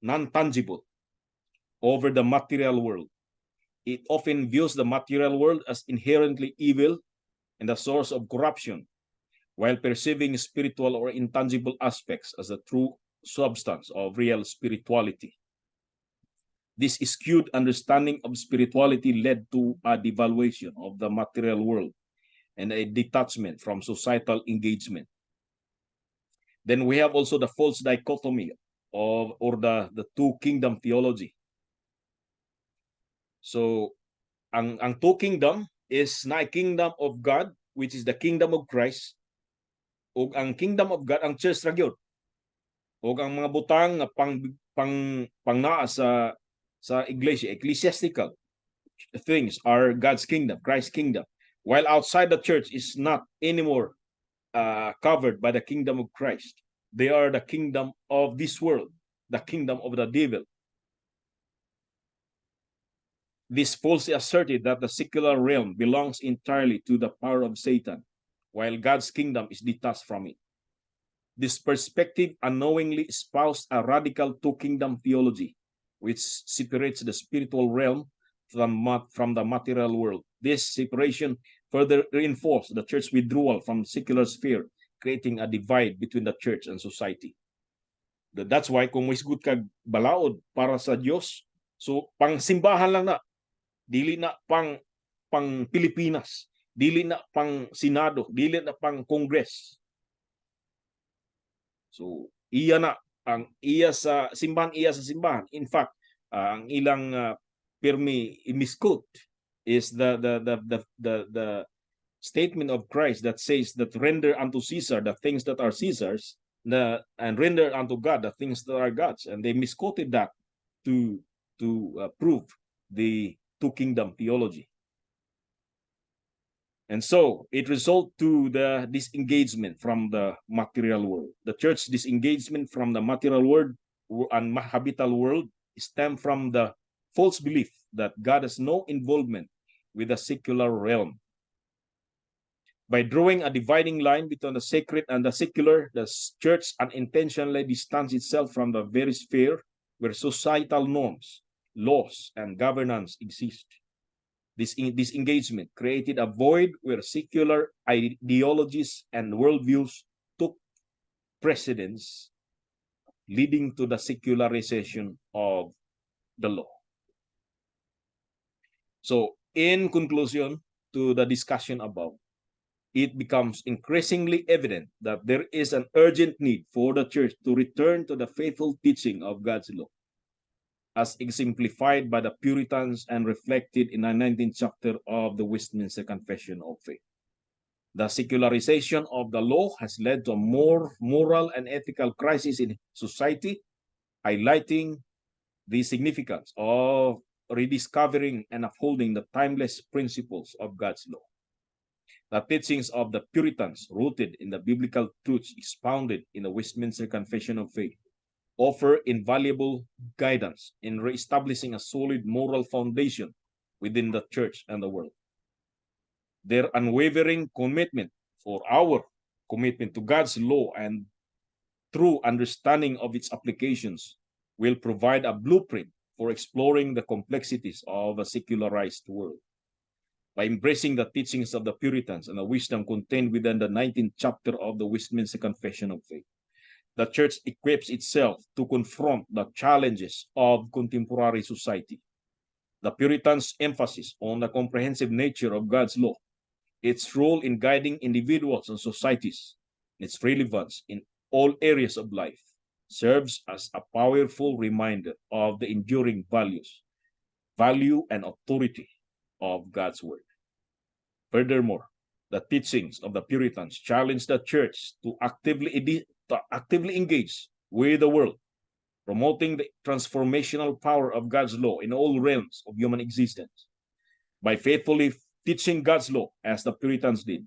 S1: non-tangible over the material world. It often views the material world as inherently evil and the source of corruption, while perceiving spiritual or intangible aspects as the true substance of real spirituality. This skewed understanding of spirituality led to a devaluation of the material world and a detachment from societal engagement. Then we have also the false dichotomy or the two kingdom theology. So ang two kingdom is na kingdom of God, which is the kingdom of Christ, ug ang kingdom of God ang church ra gyud. Ug ang mga butang nga pang naa sa iglesia, ecclesiastical things are God's kingdom, Christ's kingdom. While outside the church is not anymore covered by the kingdom of Christ. They are the kingdom of this world, the kingdom of the devil. This falsely asserted that the secular realm belongs entirely to the power of Satan, while God's kingdom is detached from it. This perspective unknowingly espoused a radical two-kingdom theology, which separates the spiritual realm from the material world. This separation further reinforced the church's withdrawal from the secular sphere, creating a divide between the church and society. That's why kung may sugot kag balaod para sa Dios, so pang simbahan lang na, dili na pang Pilipinas, dili na pang Senado, dili na pang Congress. So iya na ang iya sa simbahan. In fact, ang ilang pirmi misquote is the statement of Christ that says that render unto Caesar the things that are Caesar's, and render unto God the things that are God's. And they misquoted that to prove the two-kingdom theology. And so it resulted to the disengagement from the material world. The church disengagement from the material world and habitable world stem from the false belief that God has no involvement with the secular realm. By drawing a dividing line between the sacred and the secular, the church unintentionally distanced itself from the very sphere where societal norms, laws, and governance exist. This disengagement created a void where secular ideologies and worldviews took precedence, leading to the secularization of the law. So, in conclusion to the discussion above, it becomes increasingly evident that there is an urgent need for the church to return to the faithful teaching of God's law, as exemplified by the Puritans and reflected in the 19th chapter of the Westminster Confession of Faith. The secularization of the law has led to a more moral and ethical crisis in society, highlighting the significance of rediscovering and upholding the timeless principles of God's law. The teachings of the Puritans, rooted in the biblical truths expounded in the Westminster Confession of Faith, offer invaluable guidance in reestablishing a solid moral foundation within the church and the world. Their unwavering commitment for our commitment to God's law and true understanding of its applications will provide a blueprint for exploring the complexities of a secularized world. By embracing the teachings of the Puritans and the wisdom contained within the 19th chapter of the Westminster Confession of Faith, the church equips itself to confront the challenges of contemporary society. The Puritans' emphasis on the comprehensive nature of God's law, its role in guiding individuals and societies, its relevance in all areas of life, serves as a powerful reminder of the enduring value and authority of God's word. Furthermore, the teachings of the Puritans challenge the church to actively engage with the world, promoting the transformational power of God's law in all realms of human existence. By faithfully teaching God's law, as the Puritans did,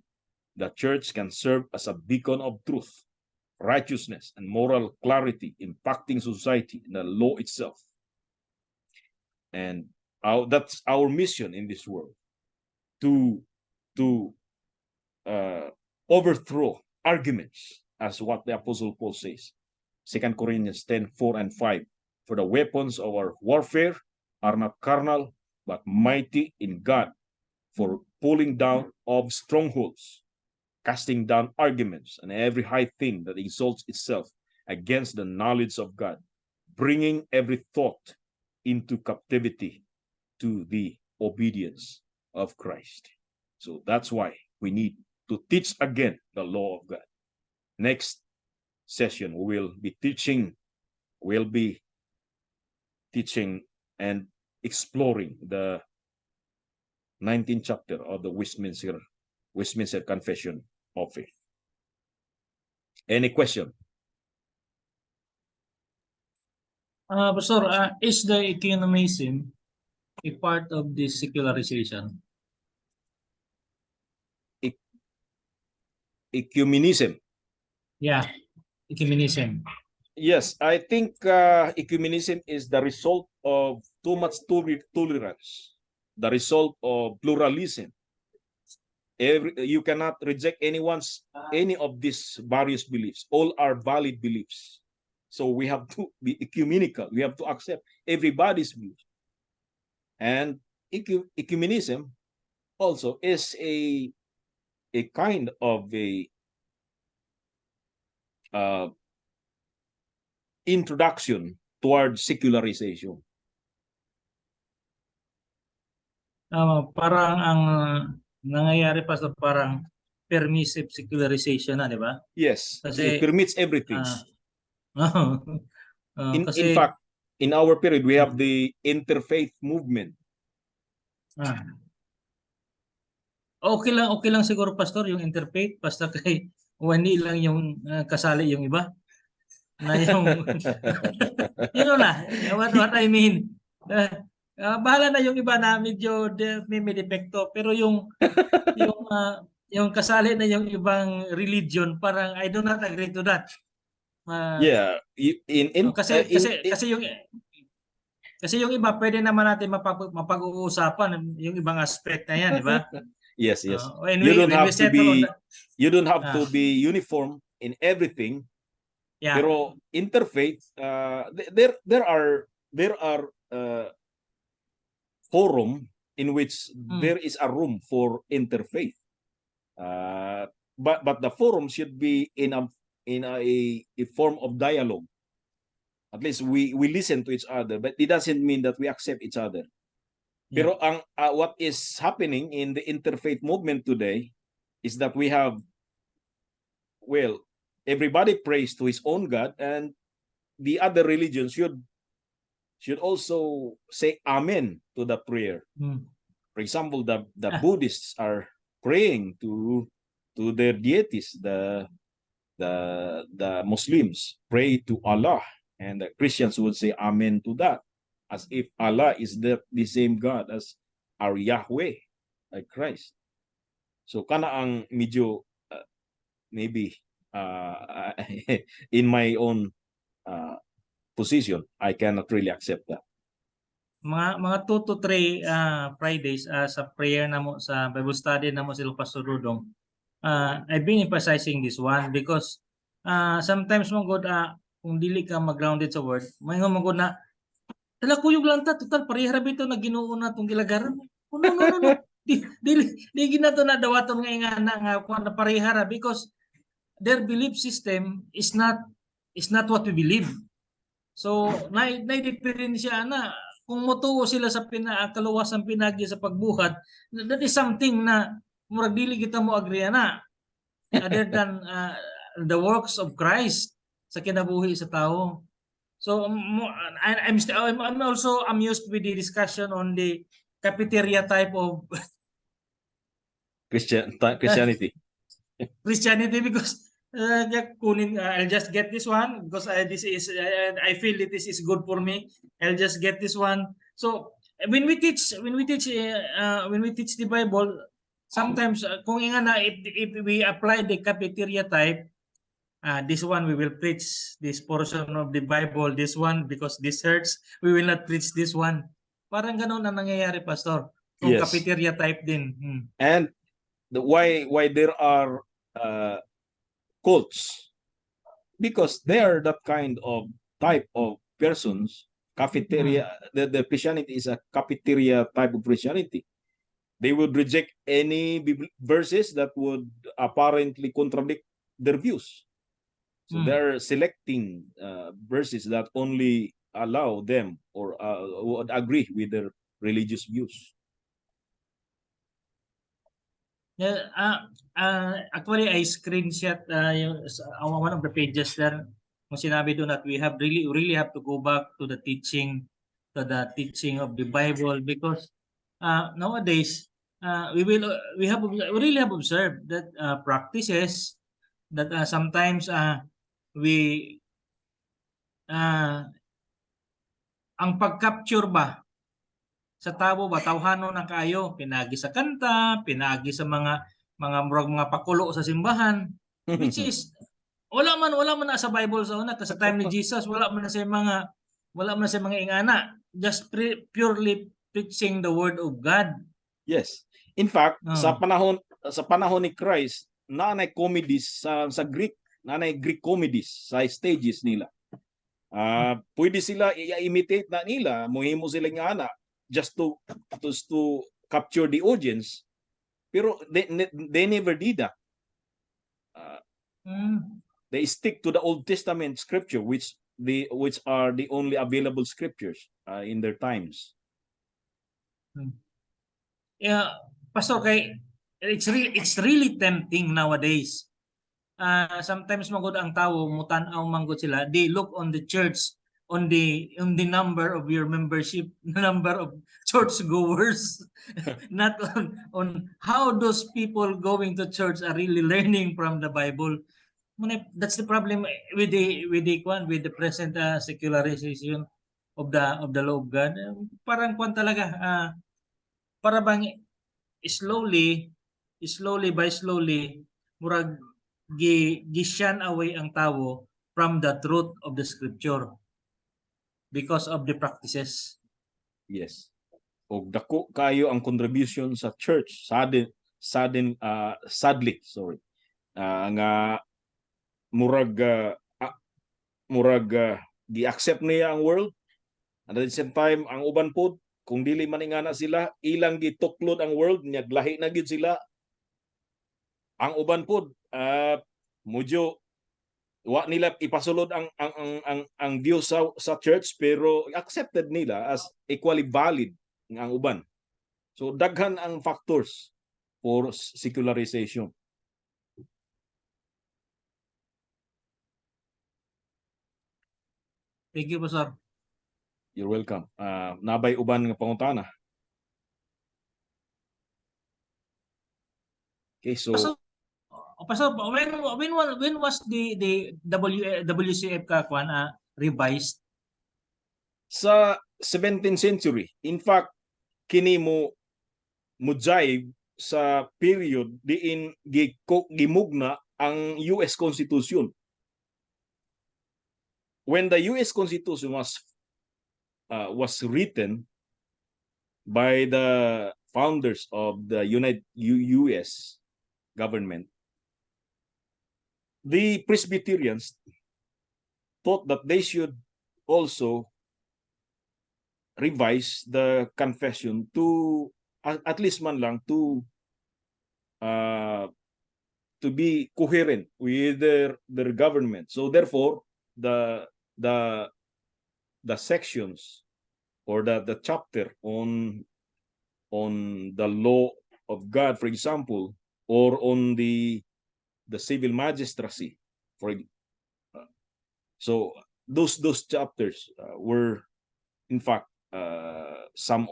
S1: the church can serve as a beacon of truth, righteousness, and moral clarity, impacting society and the law itself. And that's our mission in this world, to overthrow arguments, as what the Apostle Paul says, 2 Corinthians 10:4 and 5. For the weapons of our warfare are not carnal, but mighty in God for pulling down of strongholds, casting down arguments and every high thing that exalts itself against the knowledge of God, bringing every thought into captivity to the obedience of Christ. So that's why we need to teach again the law of God. Next session, we'll be teaching and exploring the 19th chapter of the Westminster Confession of Faith. Any question?
S2: Pastor, is the ecumenism a part of this secularization?
S1: Ecumenism.
S2: Yeah, ecumenism.
S1: Yes, I think ecumenism is the result of too much tolerance, the result of pluralism. You cannot reject any of these various beliefs. All are valid beliefs. So we have to be ecumenical. We have to accept everybody's views. And ecumenism also is a kind of a introduction towards secularization.
S2: Parang ang nangyayari pa sa parang permissive secularization na, di ba?
S1: Yes,
S2: kasi
S1: it permits everything.
S2: Kasi,
S1: in fact, in our period, we have the interfaith movement.
S2: Okay lang siguro, Pastor, yung interfaith, basta kay wani lang yung kasali yung iba. Na yung you know na what I mean. Bahala na yung iba na medyo may depekto, pero yung kasali na yung ibang religion, parang I do not agree to that.
S1: Yeah,
S2: kasi yung iba pwede naman natin mapag-uusapan yung ibang aspect na yan, di ba?
S1: Yes.
S2: You
S1: don't have to be uniform in everything.
S2: Yeah.
S1: Pero interfaith, there are forum in which there is a room for interfaith. But the forum should be in a form of dialogue. At least we listen to each other, but it doesn't mean that we accept each other. Yeah. Pero what is happening in the interfaith movement today is that we have, everybody prays to his own God, and the other religions should also say amen to the prayer. For example, the Buddhists are praying to to their deities. The Muslims pray to Allah, and the Christians would say Amen to that, as if Allah is the same God as our Yahweh, like Christ. So kana ang medyo maybe in my own position, I cannot really accept that.
S2: Mga 2 to 3 Fridays sa prayer namo sa Bible study namo sila Pastor Rudong. I've been emphasizing this one because sometimes mo god kung dili ka mag-grounded sa word, mayngon mo god na tala kuyog lang ta total parehara bitaw na Ginoo na tong gilagaran. Oh, no. Di ginato na dawaton nga ingana nga kuan na parehara because their belief system is not what we believe. So na diferensya na kung motuo sila sa kaluwasang pinagi sa pagbuhat, that is something na murag dili kita mo agree na other than the works of Christ sa kinabuhi sa tao. So I'm also amused with the discussion on the cafeteria type of
S1: Christianity.
S2: Christianity because I'll just get this one because I feel that this is good for me. I'll just get this one. So when we teach the Bible, sometimes kung nga na if we apply the cafeteria type, this one we will preach this portion of the Bible, this one because this hurts, we will not preach this one. Parang ganun ang nangyayari, Pastor. Kung
S1: Yes.
S2: cafeteria type din.
S1: And why there are cults, because they are that kind of type of persons. Cafeteria, the Christianity is a cafeteria type of Christianity. They would reject any verses that would apparently contradict their views. So they're selecting verses that only allow them or would agree with their religious views.
S2: Actually, I screenshot one of the pages there. Kung sinabi doon that we have really have to go back to the teaching of the Bible because nowadays we really have observed that practices that sometimes we ang pag-capture ba sa tao ba tawhano na kayo pinagi sa kanta, pinagi sa mga pakulo sa simbahan, which is wala man na sa Bible sa una kasi sa time ni Jesus wala man na sa mga ingana, just purely preaching the word of God.
S1: Yes. In fact, sa panahon ni Christ, nanay comedies sa Greek, nanay Greek comedies sa stages nila. Pwede sila i-imitate na nila, muhimo sila nga ana just to capture the audience, pero they never did that. They stick to the Old Testament scripture, which are the only available scriptures in their times.
S2: Yeah, Pastor, it's really tempting nowadays. Sometimes magud ang tao mutan-aw manggod sila, they look on the church on the number of your membership, number of church goers, not on how those people going to church are really learning from the Bible. That's the problem with the present secularization of the law of God. Parang kwan talaga para bang slowly murag gisyan away ang tao from the truth of the scripture because of the practices.
S1: Yes. Og dako kayo ang contribution sa church sadly nga murag gi-accept niya ang world, and at the same time ang uban pod kung dili man ingana sila ilang gituklod ang world nya lahi na gyud sila. Ang uban pod mudyo wa nila ipasulod ang Dios sa church, pero accepted nila as equally valid ang uban. So daghan ang factors for secularization.
S2: Thank you po, sir.
S1: You're welcome. Nabay uban nga pangutana. Okay, so
S2: Pastor, when was the WCF revised?
S1: Sa 17th century. In fact, kini mo jive sa period diin gimugna ang US Constitution. When the US Constitution was written by the founders of the US government, the Presbyterians thought that they should also revise the confession to at least man lang to be coherent with their government. So therefore, the sections or the chapter on the law of God, for example, or on the civil magistracy, so those chapters were in fact some,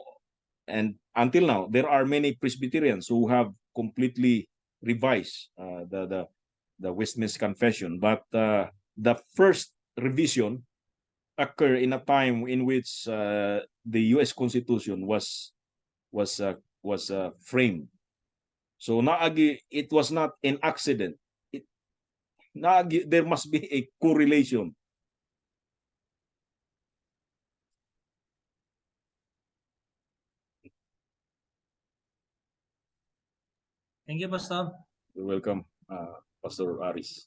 S1: and until now there are many Presbyterians who have completely revised the Westminster Confession, but the first revision occurred in a time in which the U.S. Constitution was framed. So it was not an accident. There must be a correlation.
S2: Thank you, Pastor.
S1: You're welcome, Pastor Aris.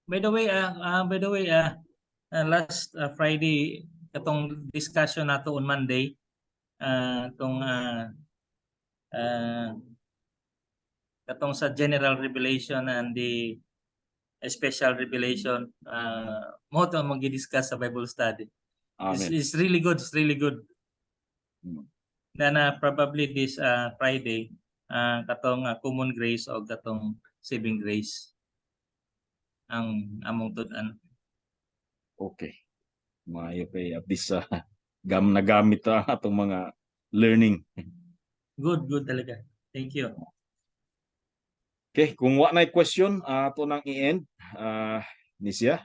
S2: By the way, last Friday, katong discussion nato on Monday, katong sa general revelation and the special revelation, mo to magi-discuss sa Bible study. It's really good. It's really good. Then probably this Friday, katong common grace o katong saving grace ang among tudan.
S1: Okay. Maayo kay at least nagamit atong mga learning.
S2: Good talaga. Thank you.
S1: Okay, kung wa na question ato nang i-end, Nisya.